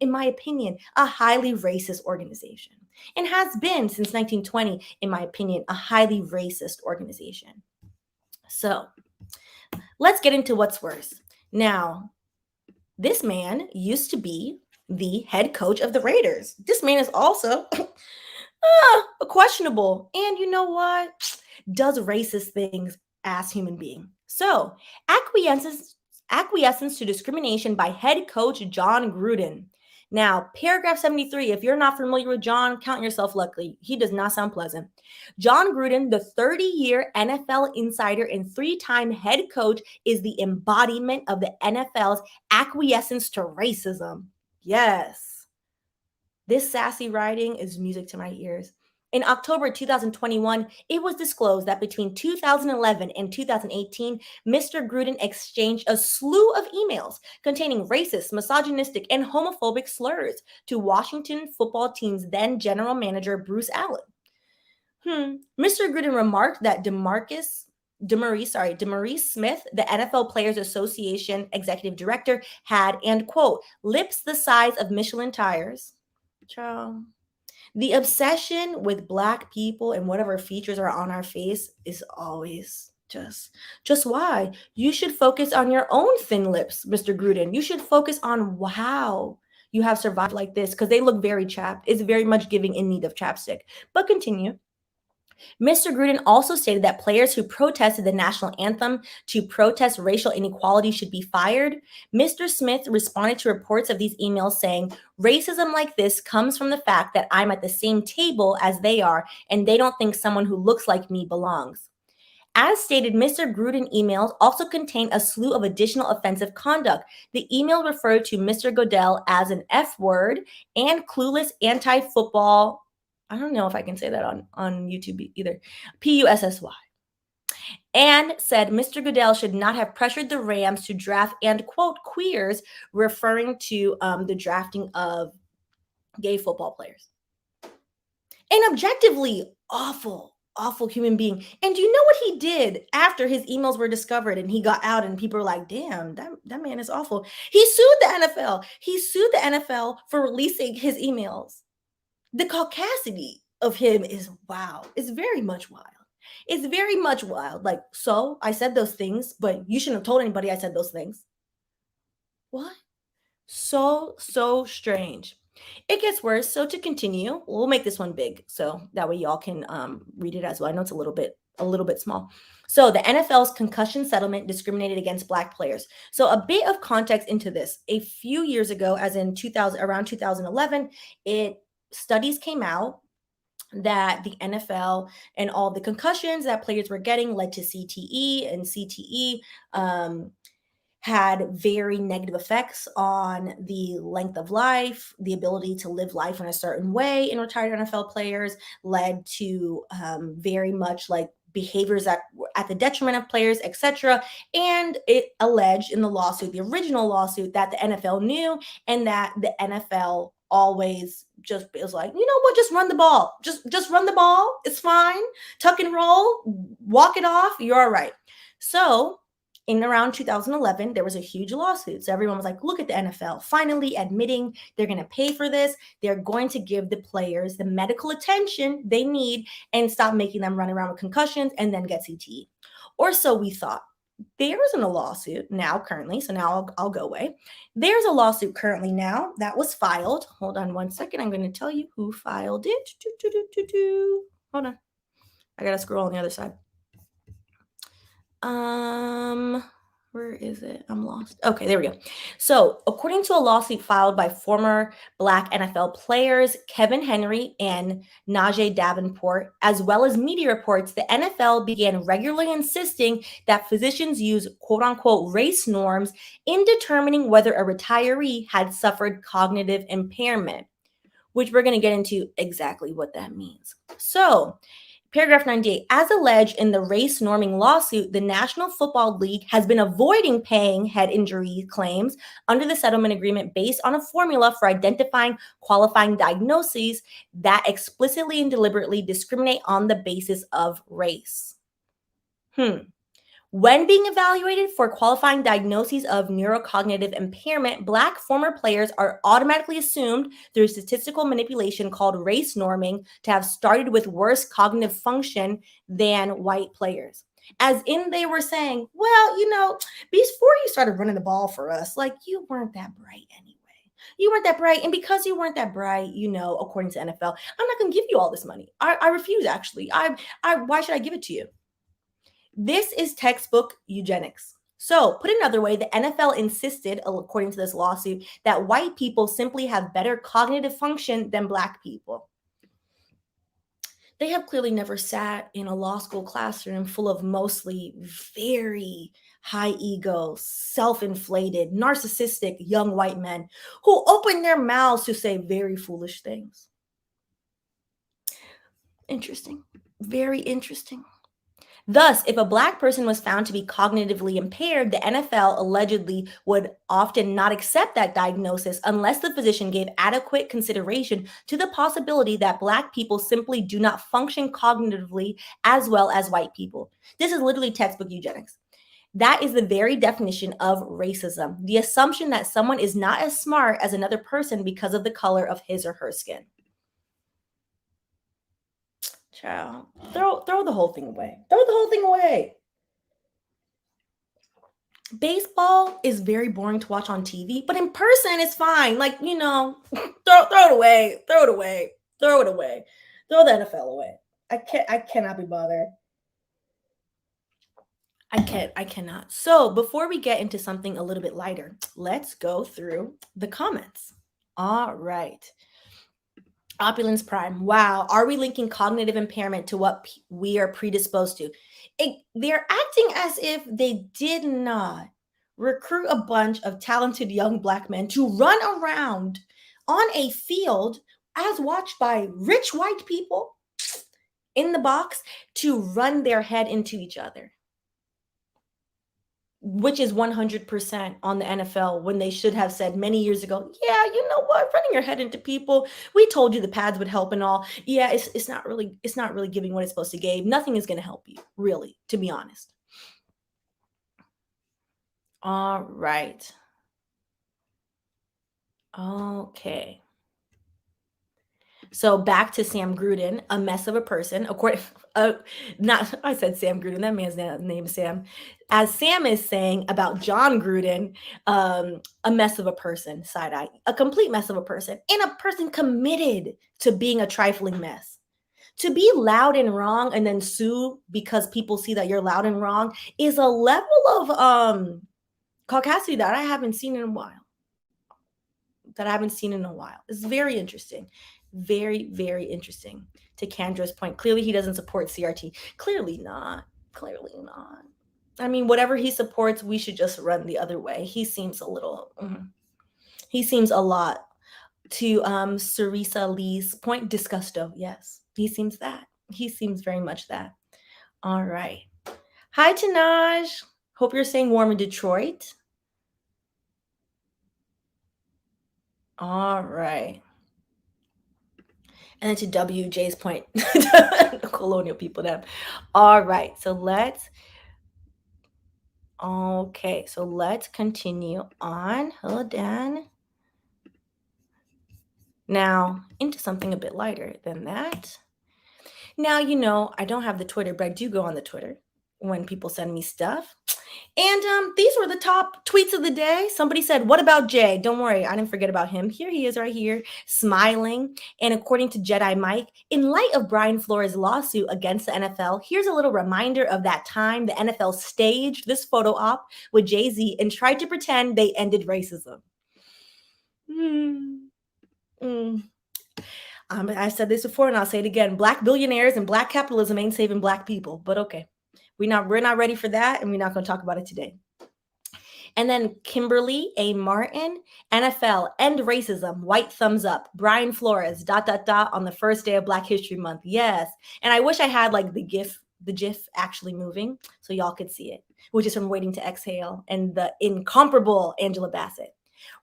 in my opinion, a highly racist organization and has been since 1920, in my opinion, a highly racist organization. So let's get into what's worse. Now, this man used to be the head coach of the Raiders. This man is also questionable. And you know what? Does racist things as human being. So, acquiescence to discrimination by head coach John Gruden. Now, paragraph 73, if you're not familiar with John, count yourself lucky. He does not sound pleasant. John Gruden, the 30-year NFL insider and 3-time head coach, is the embodiment of the NFL's acquiescence to racism. Yes. This sassy writing is music to my ears. In October 2021, it was disclosed that between 2011 and 2018, Mr. Gruden exchanged a slew of emails containing racist, misogynistic, and homophobic slurs to Washington football team's then general manager, Bruce Allen. Mr. Gruden remarked that DeMaurice Smith, the NFL Players Association executive director, had, and quote, lips the size of Michelin tires. Ciao. The obsession with Black people and whatever features are on our face is always just why. You should focus on your own thin lips, Mr. Gruden. You should focus on how you have survived like this, because they look very chapped. It's very much giving in need of chapstick. But continue. Mr. Gruden also stated that players who protested the national anthem to protest racial inequality should be fired. Mr. Smith responded to reports of these emails saying, racism like this comes from the fact that I'm at the same table as they are, and they don't think someone who looks like me belongs. As stated, Mr. Gruden emails also contain a slew of additional offensive conduct. The email referred to Mr. Goodell as an F word and clueless anti-football. I don't know if I can say that on YouTube either. PUSSY. And said Mr. Goodell should not have pressured the Rams to draft and, quote, queers, referring to the drafting of gay football players. An objectively awful human being. And you know what he did after his emails were discovered and he got out and people were like, damn, that man is awful. He sued the NFL. He sued the NFL for releasing his emails. The caucasity of him is wow. It's very much wild. It's very much wild. Like, so I said those things, but you shouldn't have told anybody I said those things. What? So strange. It gets worse. So to continue, we'll make this one big so that way y'all can read it as well. I know it's a little bit small. So the NFL's concussion settlement discriminated against Black players. So a bit of context into this. A few years ago, as in around 2011, studies came out that the NFL and all the concussions that players were getting led to CTE, and CTE had very negative effects on the length of life, the ability to live life in a certain way in retired NFL players, led to very much like behaviors that were at the detriment of players, etc. And it alleged in the lawsuit, the original lawsuit, that the NFL knew and that the NFL always just was like, you know what, just run the ball. Just run the ball. It's fine. Tuck and roll, walk it off. You're all right. So in around 2011, there was a huge lawsuit. So everyone was like, look at the NFL finally admitting they're going to pay for this. They're going to give the players the medical attention they need and stop making them run around with concussions and then get CTE. Or so we thought. There isn't a lawsuit now currently. So now I'll go away. There's a lawsuit currently now that was filed. Hold on one second. I'm going to tell you who filed it. Hold on. I got to scroll on the other side. Where is it? I'm lost. Okay, there we go. So, according to a lawsuit filed by former Black NFL players Kevin Henry and Najee Davenport, as well as media reports, the NFL began regularly insisting that physicians use quote-unquote race norms in determining whether a retiree had suffered cognitive impairment, which we're going to get into exactly what that means. So, Paragraph 98, as alleged in the race norming lawsuit, the National Football League has been avoiding paying head injury claims under the settlement agreement based on a formula for identifying qualifying diagnoses that explicitly and deliberately discriminate on the basis of race. When being evaluated for qualifying diagnoses of neurocognitive impairment, Black former players are automatically assumed through statistical manipulation called race norming to have started with worse cognitive function than white players. As in they were saying, well, you know, before you started running the ball for us, like you weren't that bright anyway. You weren't that bright. And because you weren't that bright, you know, according to NFL, I'm not going to give you all this money. I refuse, actually. Why should I give it to you? This is textbook eugenics. So, put another way, the NFL insisted, according to this lawsuit, that white people simply have better cognitive function than Black people. They have clearly never sat in a law school classroom full of mostly very high ego, self-inflated, narcissistic young white men who open their mouths to say very foolish things. Interesting. Very interesting. Thus, if a Black person was found to be cognitively impaired, the NFL allegedly would often not accept that diagnosis unless the physician gave adequate consideration to the possibility that Black people simply do not function cognitively as well as white people. This is literally textbook eugenics. That is the very definition of racism, the assumption that someone is not as smart as another person because of the color of his or her skin. Child, throw the whole thing away. Throw the whole thing away. Baseball is very boring to watch on TV, but in person it's fine. Like, you know, throw it away. Throw it away. Throw it away. Throw the NFL away. I cannot be bothered. I cannot. So before we get into something a little bit lighter, let's go through the comments. All right. Opulence Prime. Wow. Are we linking cognitive impairment to what we are predisposed to? they're acting as if they did not recruit a bunch of talented young Black men to run around on a field as watched by rich white people in the box to run their head into each other, which is 100% on the NFL, when they should have said many years ago, yeah, you know what, running your head into people, we told you the pads would help and all. Yeah, it's not really giving what it's supposed to give. Nothing is going to help you, really, to be honest. All right. Okay. So back to Sam Gruden, a mess of a person. According, not I said Sam Gruden. That man's name is Sam. As Sam is saying about John Gruden, a mess of a person. Side eye, a complete mess of a person, and a person committed to being a trifling mess. To be loud and wrong and then sue because people see that you're loud and wrong is a level of caucasity that I haven't seen in a while. It's very interesting. Very, very interesting. To Kandra's point, clearly he doesn't support CRT. Clearly not. I mean, whatever he supports, we should just run the other way. He seems he seems a lot, to Sarisa Lee's point, disgusto. Yes, he seems that. He seems very much that. All right. Hi, Tanaj. Hope you're staying warm in Detroit. All right. And then to WJ's point, colonial people, them. All right. So let's continue on. Hold on. Now into something a bit lighter than that. Now, I don't have the Twitter, but I do go on the Twitter when people send me stuff. And these were the top tweets of the day. Somebody said, what about Jay? Don't worry, I didn't forget about him. Here he is right here, smiling. And according to Jedi Mike, in light of Brian Flores' lawsuit against the NFL, here's a little reminder of that time the NFL staged this photo op with Jay-Z and tried to pretend they ended racism. I said this before and I'll say it again. Black billionaires and black capitalism ain't saving black people, but okay. We're not ready for that, and we're not going to talk about it today. And then Kimberly A. Martin, NFL, end racism, white thumbs up. Brian Flores, ... on the first day of Black History Month. Yes. And I wish I had like the GIF actually moving so y'all could see it, which is from Waiting to Exhale and the incomparable Angela Bassett.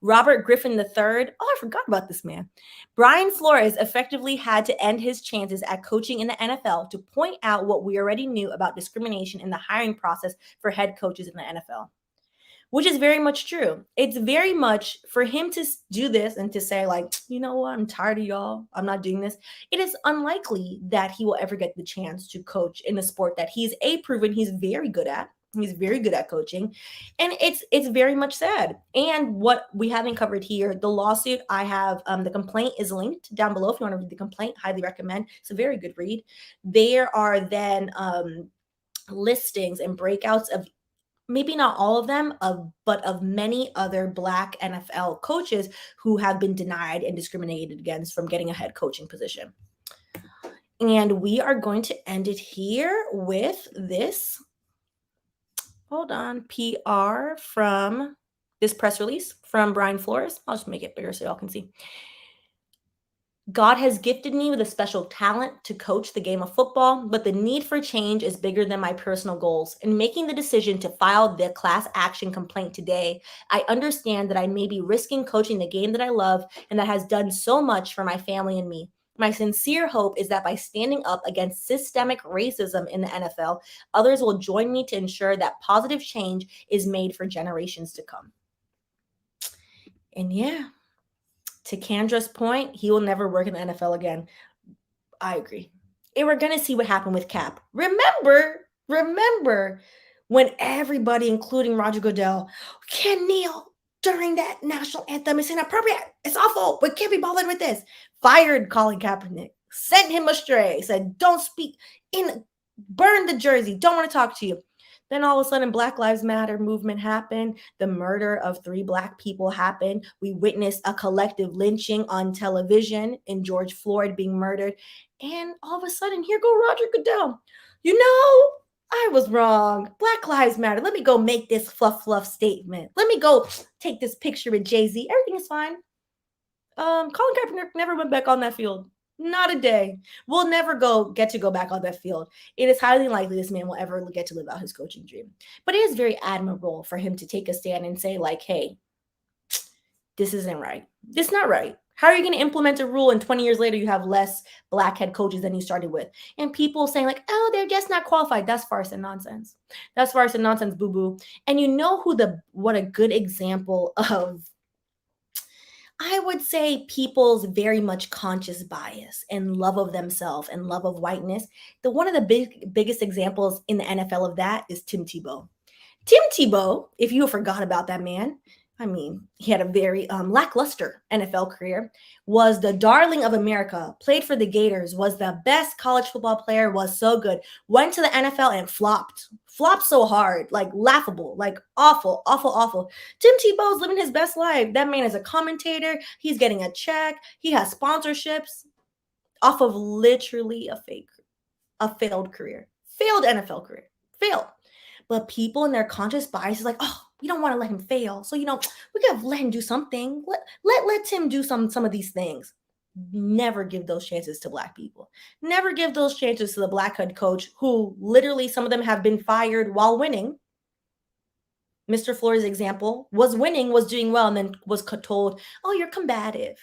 Robert Griffin III. Oh, I forgot about this man. Brian Flores effectively had to end his chances at coaching in the NFL to point out what we already knew about discrimination in the hiring process for head coaches in the NFL, which is very much true. It's very much for him to do this and to say, like, you know what, I'm tired of y'all. I'm not doing this. It is unlikely that he will ever get the chance to coach in a sport that he's proven he's very good at. He's very good at coaching. And it's very much sad. And what we haven't covered here, the lawsuit, I have the complaint is linked down below. If you want to read the complaint, highly recommend. It's a very good read. There are then listings and breakouts of maybe not all of them, but of many other Black NFL coaches who have been denied and discriminated against from getting a head coaching position. And we are going to end it here with this. Hold on. PR from this press release from Brian Flores. I'll just make it bigger so y'all can see. God has gifted me with a special talent to coach the game of football, but the need for change is bigger than my personal goals. In making the decision to file the class action complaint today, I understand that I may be risking coaching the game that I love and that has done so much for my family and me. My sincere hope is that by standing up against systemic racism in the NFL, others will join me to ensure that positive change is made for generations to come. And yeah, to Kandra's point, he will never work in the NFL again. I agree. And we're going to see what happened with Cap. Remember when everybody, including Roger Goodell, can kneel during that national anthem. It's inappropriate. It's awful. We can't be bothered with this. Fired Colin Kaepernick. Sent him astray. Said, don't speak. Burn the jersey. Don't want to talk to you. Then all of a sudden, Black Lives Matter movement happened. The murder of 3 Black people happened. We witnessed a collective lynching on television in George Floyd being murdered. And all of a sudden, here go Roger Goodell. You know, I was wrong. Black Lives Matter. Let me go make this fluff statement. Let me go take this picture with Jay-Z. Everything is fine. Colin Kaepernick never went back on that field. Not a day. We'll never get to go back on that field. It is highly unlikely this man will ever get to live out his coaching dream. But it is very admirable for him to take a stand and say, like, hey, this isn't right. This is not right. How are you going to implement a rule and 20 years later you have less black head coaches than you started with? And people saying like, oh, they're just not qualified. That's farce and nonsense. That's farce and nonsense, boo-boo. And you know what a good example of, I would say, people's very much conscious bias and love of themselves and love of whiteness. One of the biggest examples in the NFL of that is Tim Tebow. Tim Tebow, if you forgot about that man, I mean, he had a very lackluster NFL career, was the darling of America, played for the Gators, was the best college football player, was so good, went to the NFL and flopped so hard, like laughable, like awful. Tim Tebow's living his best life. That man is a commentator. He's getting a check. He has sponsorships off of literally a failed career, failed NFL career, failed. But people in their conscious bias is like, oh, we don't want to let him fail. So, we gotta let him do something. Let him do some of these things. Never give those chances to black people. Never give those chances to the black head coach who literally some of them have been fired while winning. Mr. Flores' example was winning, was doing well, and then was told, oh, you're combative.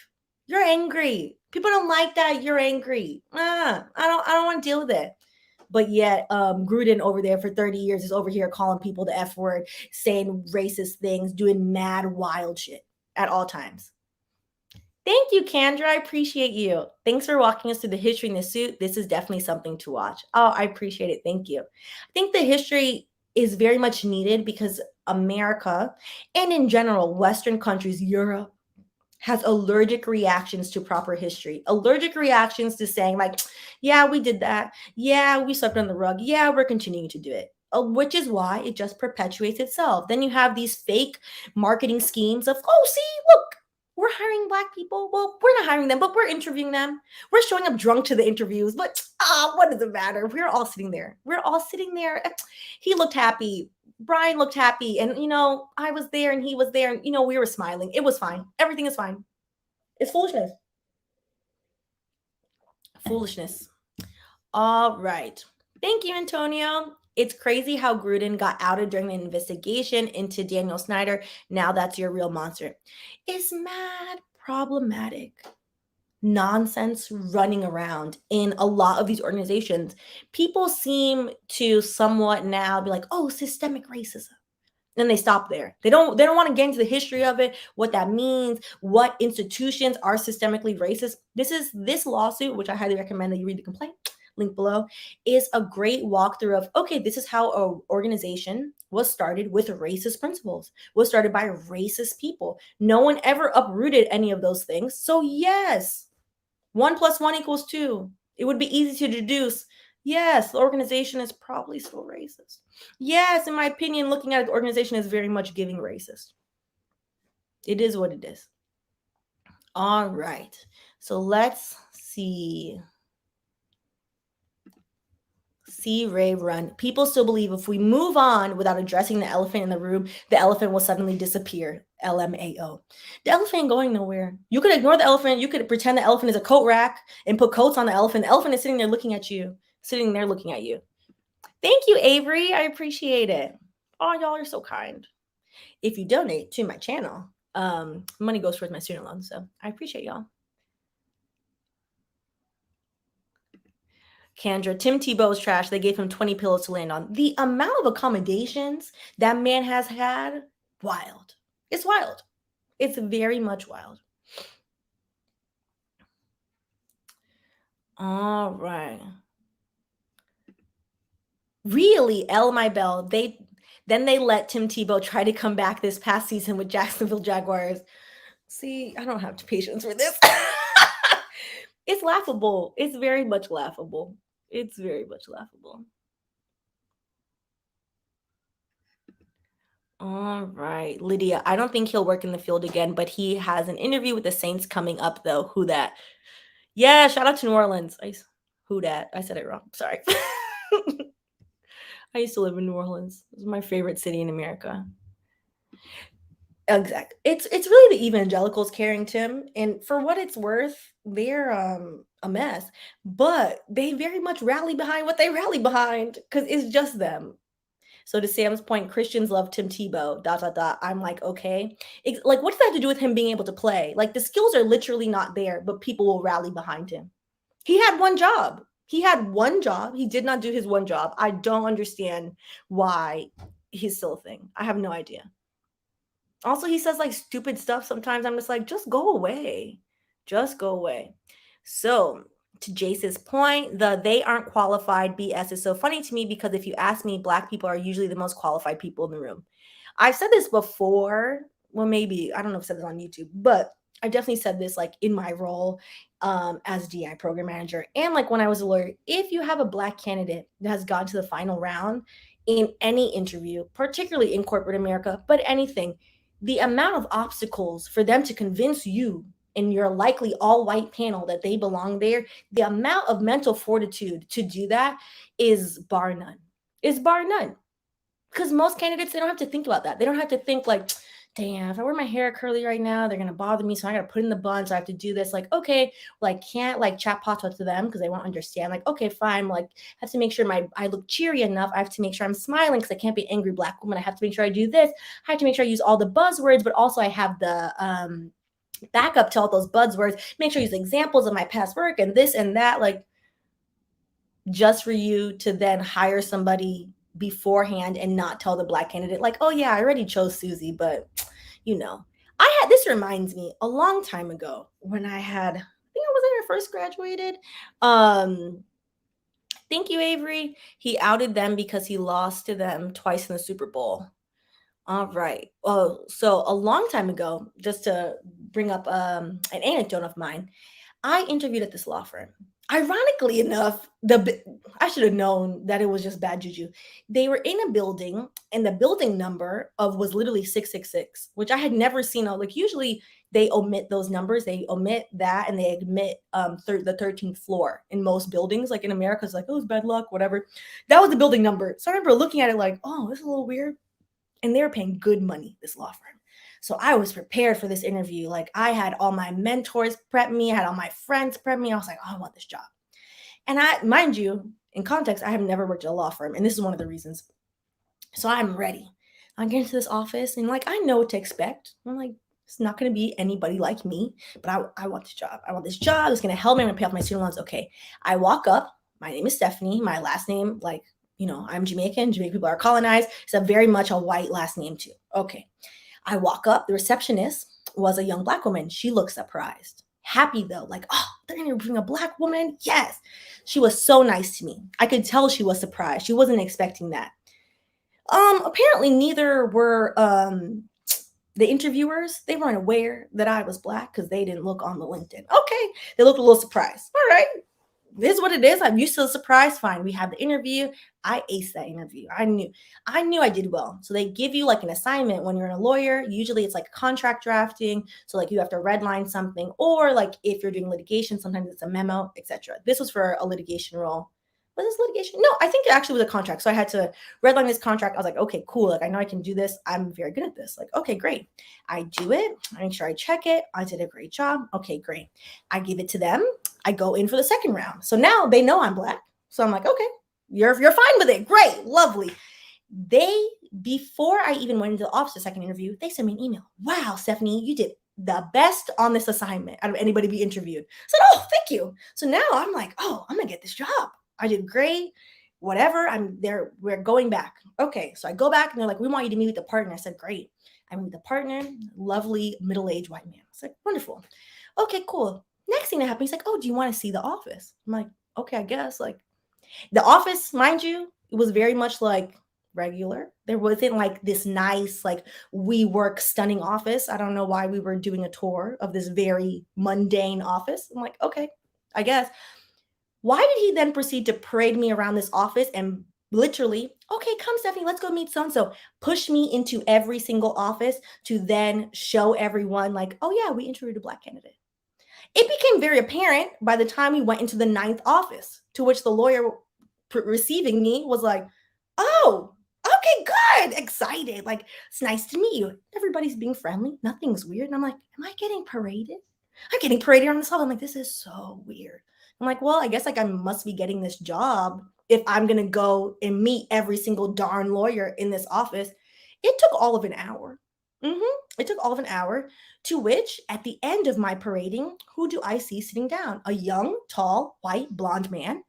You're angry. People don't like that. You're angry. I don't want to deal with it. But yet Gruden over there for 30 years is over here calling people the F word, saying racist things, doing mad, wild shit at all times. Thank you, Kendra. I appreciate you. Thanks for walking us through the history in the suit. This is definitely something to watch. Oh, I appreciate it. Thank you. I think the history is very much needed because America and in general, Western countries, Europe, has allergic reactions to proper history, allergic reactions to saying like, yeah, we did that. Yeah, we swept on the rug. Yeah, we're continuing to do it, which is why it just perpetuates itself. Then you have these fake marketing schemes of, oh, see, look, we're hiring black people. Well, we're not hiring them, but we're interviewing them. We're showing up drunk to the interviews, but what does it matter? We're all sitting there. He looked happy. Brian looked happy, and I was there and he was there, and we were smiling. It was fine. Everything is fine. It's foolishness. All right. Thank you, Antonio. It's crazy how Gruden got outed during the investigation into Daniel Snyder. Now that's your real monster. It's mad problematic nonsense running around in a lot of these organizations. People seem to somewhat now be like, oh, systemic racism. And they stop there. They don't want to get into the history of it, what that means, what institutions are systemically racist. This lawsuit, which I highly recommend that you read the complaint, link below, is a great walkthrough of, okay, this is how an organization was started with racist principles, was started by racist people. No one ever uprooted any of those things. So yes, 1 + 1 = 2. It would be easy to deduce. Yes, the organization is probably still racist. Yes, in my opinion, looking at the organization is very much giving racist. It is what it is. All right. So let's see. See Ray run. People still believe if we move on without addressing the elephant in the room, the elephant will suddenly disappear. LMAO. The elephant ain't going nowhere. You could ignore the elephant. You could pretend the elephant is a coat rack and put coats on the elephant. The elephant is sitting there looking at you. Thank you, Avery. I appreciate it. Oh, y'all are so kind. If you donate to my channel, money goes towards my student loan. So I appreciate y'all. Kendra, Tim Tebow's trash. They gave him 20 pillows to land on. The amount of accommodations that man has had, wild. It's wild. It's very much wild. All right. Really, my bell. They let Tim Tebow try to come back this past season with Jacksonville Jaguars. See, I don't have patience for this. It's laughable. It's very much laughable. It's very much laughable. All right, Lydia. I don't think he'll work in the field again, but he has an interview with the Saints coming up, though. Who dat? Yeah, shout out to New Orleans. Who dat? I said it wrong. Sorry. I used to live in New Orleans. It was my favorite city in America. Exactly. It's really the evangelicals carrying Tim, and for what it's worth, they're a mess. But they very much rally behind what they rally behind because it's just them. So to Sam's point, Christians love Tim Tebow. Dot dot dot. I'm like, okay, like what does that have to do with him being able to play? Like the skills are literally not there, but people will rally behind him. He had one job. He had one job. He did not do his one job. I don't understand why he's still a thing. I have no idea. Also, he says like stupid stuff sometimes. I'm just like, just go away. Just go away. So, to Jace's point, the they aren't qualified BS is so funny to me because if you ask me, Black people are usually the most qualified people in the room. I've said this before. Well, maybe I don't know if I said this on YouTube, but I definitely said this like in my role as DI program manager and like when I was a lawyer. If you have a Black candidate that has gone to the final round in any interview, particularly in corporate America, but anything, the amount of obstacles for them to convince you in your likely all white panel that they belong there, the amount of mental fortitude to do that is bar none. Is bar none. Because most candidates, they don't have to think about that. They don't have to think like, damn, if I wear my hair curly right now, they're gonna bother me. So I gotta put in the bun. So I have to do this. Like, okay, well, I can't like chat patois to them because they won't understand. Like, okay, fine. Like, I have to make sure I look cheery enough. I have to make sure I'm smiling because I can't be an angry Black woman. I have to make sure I do this. I have to make sure I use all the buzzwords, but also I have the backup to all those buzzwords. Make sure I use examples of my past work and this and that. Like, just for you to then hire somebody beforehand and not tell the Black candidate, like, oh yeah, I already chose Susie, but you know, this reminds me a long time ago when I think I was when I first graduated. Thank you, Avery. He outed them because he lost to them twice in the Super Bowl. All right. Oh, so a long time ago, just to bring up an anecdote of mine, I interviewed at this law firm. Ironically enough, I should have known that it was just bad juju. They were in a building, and the building number was literally 666, which I had never seen. Like usually they omit those numbers, they omit that, and they omit the 13th floor in most buildings. Like in America, it's like, oh, it's bad luck, whatever. That was the building number. So I remember looking at it like, oh, this is a little weird. And they were paying good money, this law firm. So I was prepared for this interview. Like I had all my mentors prep me, I had all my friends prep me. I was like, oh, I want this job. And mind you, in context, I have never worked at a law firm. And this is one of the reasons. So I'm ready. I get into this office and like, I know what to expect. I'm like, it's not going to be anybody like me, but I want this job. I want this job. It's going to help me. I'm going to pay off my student loans. Okay. I walk up. My name is Stephanie. My last name, like, I'm Jamaican. Jamaican people are colonized. It's a very much a white last name too. Okay. I walk up. The receptionist was a young Black woman. She looked surprised. Happy though, like, oh, they're going to bring a Black woman. Yes. She was so nice to me. I could tell she was surprised. She wasn't expecting that. Apparently neither were the interviewers. They weren't aware that I was Black because they didn't look on the LinkedIn. Okay. They looked a little surprised. All right. This is what it is. I'm used to the surprise. Fine. We have the interview. I aced that interview. I knew I did well. So they give you like an assignment when you're a lawyer. Usually it's like contract drafting. So like you have to redline something, or like if you're doing litigation, sometimes it's a memo, etc. This was for a litigation role. Was this litigation? No, I think it actually was a contract. So I had to redline this contract. I was like, okay, cool. Like I know I can do this. I'm very good at this. Like, okay, great. I do it. I make sure I check it. I did a great job. Okay, great. I give it to them. I go in for the second round. So now they know I'm Black. So I'm like, okay, you're fine with it. Great, lovely. Before I even went into the office, the second interview, they sent me an email. Wow, Stephanie, you did the best on this assignment out of anybody be interviewed. I said, oh, thank you. So now I'm like, oh, I'm gonna get this job. I did great. Whatever. I'm there. We're going back. Okay. So I go back and they're like, we want you to meet with the partner. I said, great. I meet with the partner, lovely middle-aged white man. I was like, wonderful. Okay, cool. Next thing that happened, he's like, oh, do you want to see the office? I'm like, okay, I guess. Like the office, mind you, it was very much like regular. There wasn't like this nice, like WeWork stunning office. I don't know why we were doing a tour of this very mundane office. I'm like, okay, I guess. Why did he then proceed to parade me around this office and literally, okay, come, Stephanie, let's go meet so-and-so, push me into every single office to then show everyone like, oh yeah, we interviewed a Black candidate. It became very apparent by the time we went into the 9th office, to which the lawyer receiving me was like, Oh, okay, good. Excited. Like, it's nice to meet you. Everybody's being friendly. Nothing's weird. And I'm like, am I getting paraded? I'm getting paraded on this hall. I'm like, this is so weird. I'm like, well, I guess like I must be getting this job if I'm gonna go and meet every single darn lawyer in this office. It took all of an hour. It took all of an hour. To which, at the end of my parading, who do I see sitting down? A young, tall, white, blonde man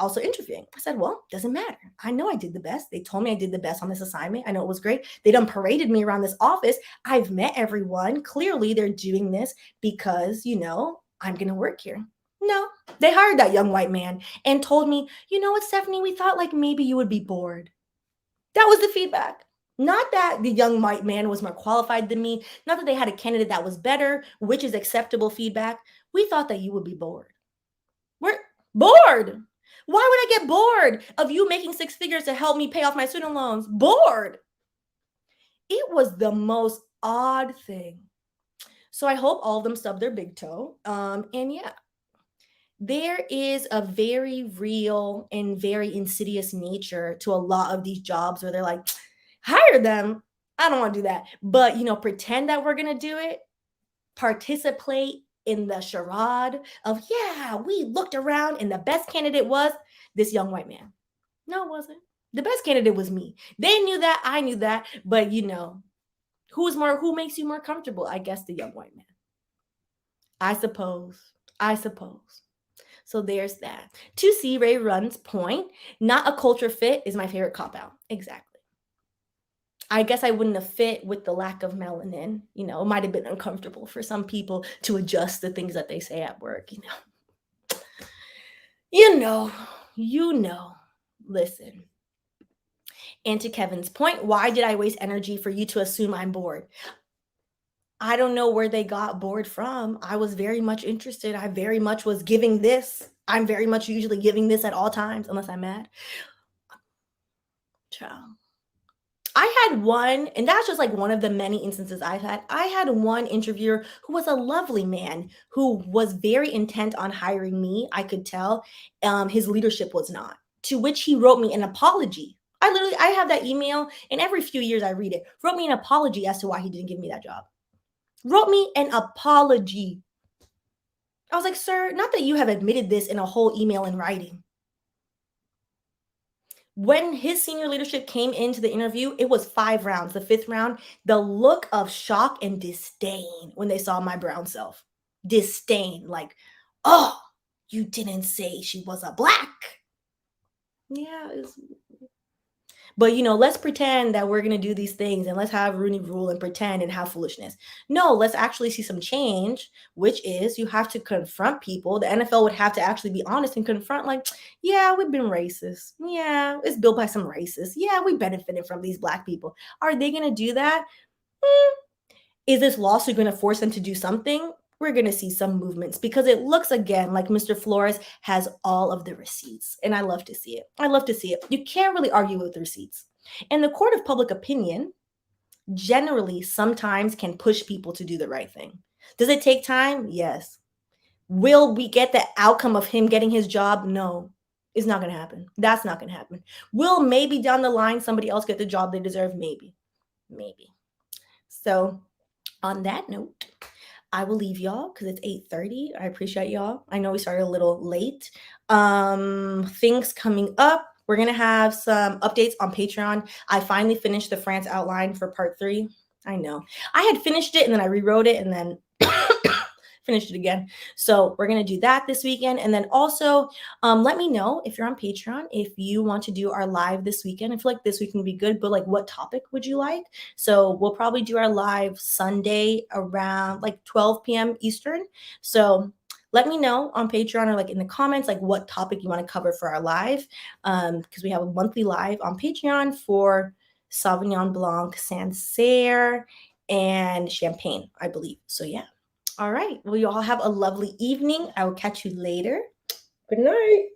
also interviewing. I said, well, doesn't matter. I know I did the best. They told me I did the best on this assignment. I know it was great. They done paraded me around this office. I've met everyone. Clearly, they're doing this because, I'm going to work here. No, they hired that young white man and told me, you know what, Stephanie, we thought like maybe you would be bored. That was the feedback. Not that the young white man was more qualified than me, not that they had a candidate that was better, which is acceptable feedback. We thought that you would be bored. We're bored. Why would I get bored of you making six figures to help me pay off my student loans? Bored. It was the most odd thing. So I hope all of them stub their big toe. And yeah, there is a very real and very insidious nature to a lot of these jobs where they're like, hire them. I don't want to do that. But, pretend that we're going to do it, participate in the charade of, yeah, we looked around and the best candidate was this young white man. No, it wasn't. The best candidate was me. They knew that. I knew that. But, who makes you more comfortable? I guess the young white man. I suppose. So there's that. To C. Ray Run's point, not a culture fit is my favorite cop-out. Exactly. I guess I wouldn't have fit with the lack of melanin. It might have been uncomfortable for some people to adjust the things that they say at work. Listen. And to Kevin's point, why did I waste energy for you to assume I'm bored? I don't know where they got bored from. I was very much interested. I very much was giving this. I'm very much usually giving this at all times, unless I'm mad. Ciao. I had one, and that's just like one of the many instances I've had. I had one interviewer who was a lovely man who was very intent on hiring me. I could tell his leadership was not, to which he wrote me an apology. I have that email, and every few years I read it. Wrote me an apology as to why he didn't give me that job. Wrote me an apology. I was like, sir, not that you have admitted this in a whole email in writing. When his senior leadership came into the interview, it was 5 rounds. The 5th round, the look of shock and disdain when they saw my brown self. Disdain, like, oh, you didn't say she was a black. Yeah, but let's pretend that we're gonna do these things and let's have Rooney rule and pretend and have foolishness. No, let's actually see some change, which is you have to confront people. The NFL would have to actually be honest and confront, like, yeah, we've been racist. Yeah, it's built by some racists. Yeah, we benefited from these black people. Are they gonna do that? Is this lawsuit gonna force them to do something? We're going to see some movements because it looks again like Mr. Flores has all of the receipts. And I love to see it. You can't really argue with receipts. And the court of public opinion generally sometimes can push people to do the right thing. Does it take time? Yes. Will we get the outcome of him getting his job? No. It's not going to happen. That's not going to happen. Will maybe down the line somebody else get the job they deserve? Maybe. So on that note, I will leave y'all because it's 8:30. I appreciate y'all. I know we started a little late. Things coming up. We're going to have some updates on Patreon. I finally finished the France outline for part 3. I know. I had finished it and then I rewrote it and then finished it again. So we're going to do that this weekend. And then also let me know if you're on Patreon, if you want to do our live this weekend. I feel like this week can be good, but like what topic would you like? So we'll probably do our live Sunday around like 12 p.m. Eastern. So let me know on Patreon or like in the comments, like what topic you want to cover for our live. Because we have a monthly live on Patreon for Sauvignon Blanc, Sancerre, and Champagne, I believe. So yeah. All right. Well, you all have a lovely evening. I will catch you later. Good night.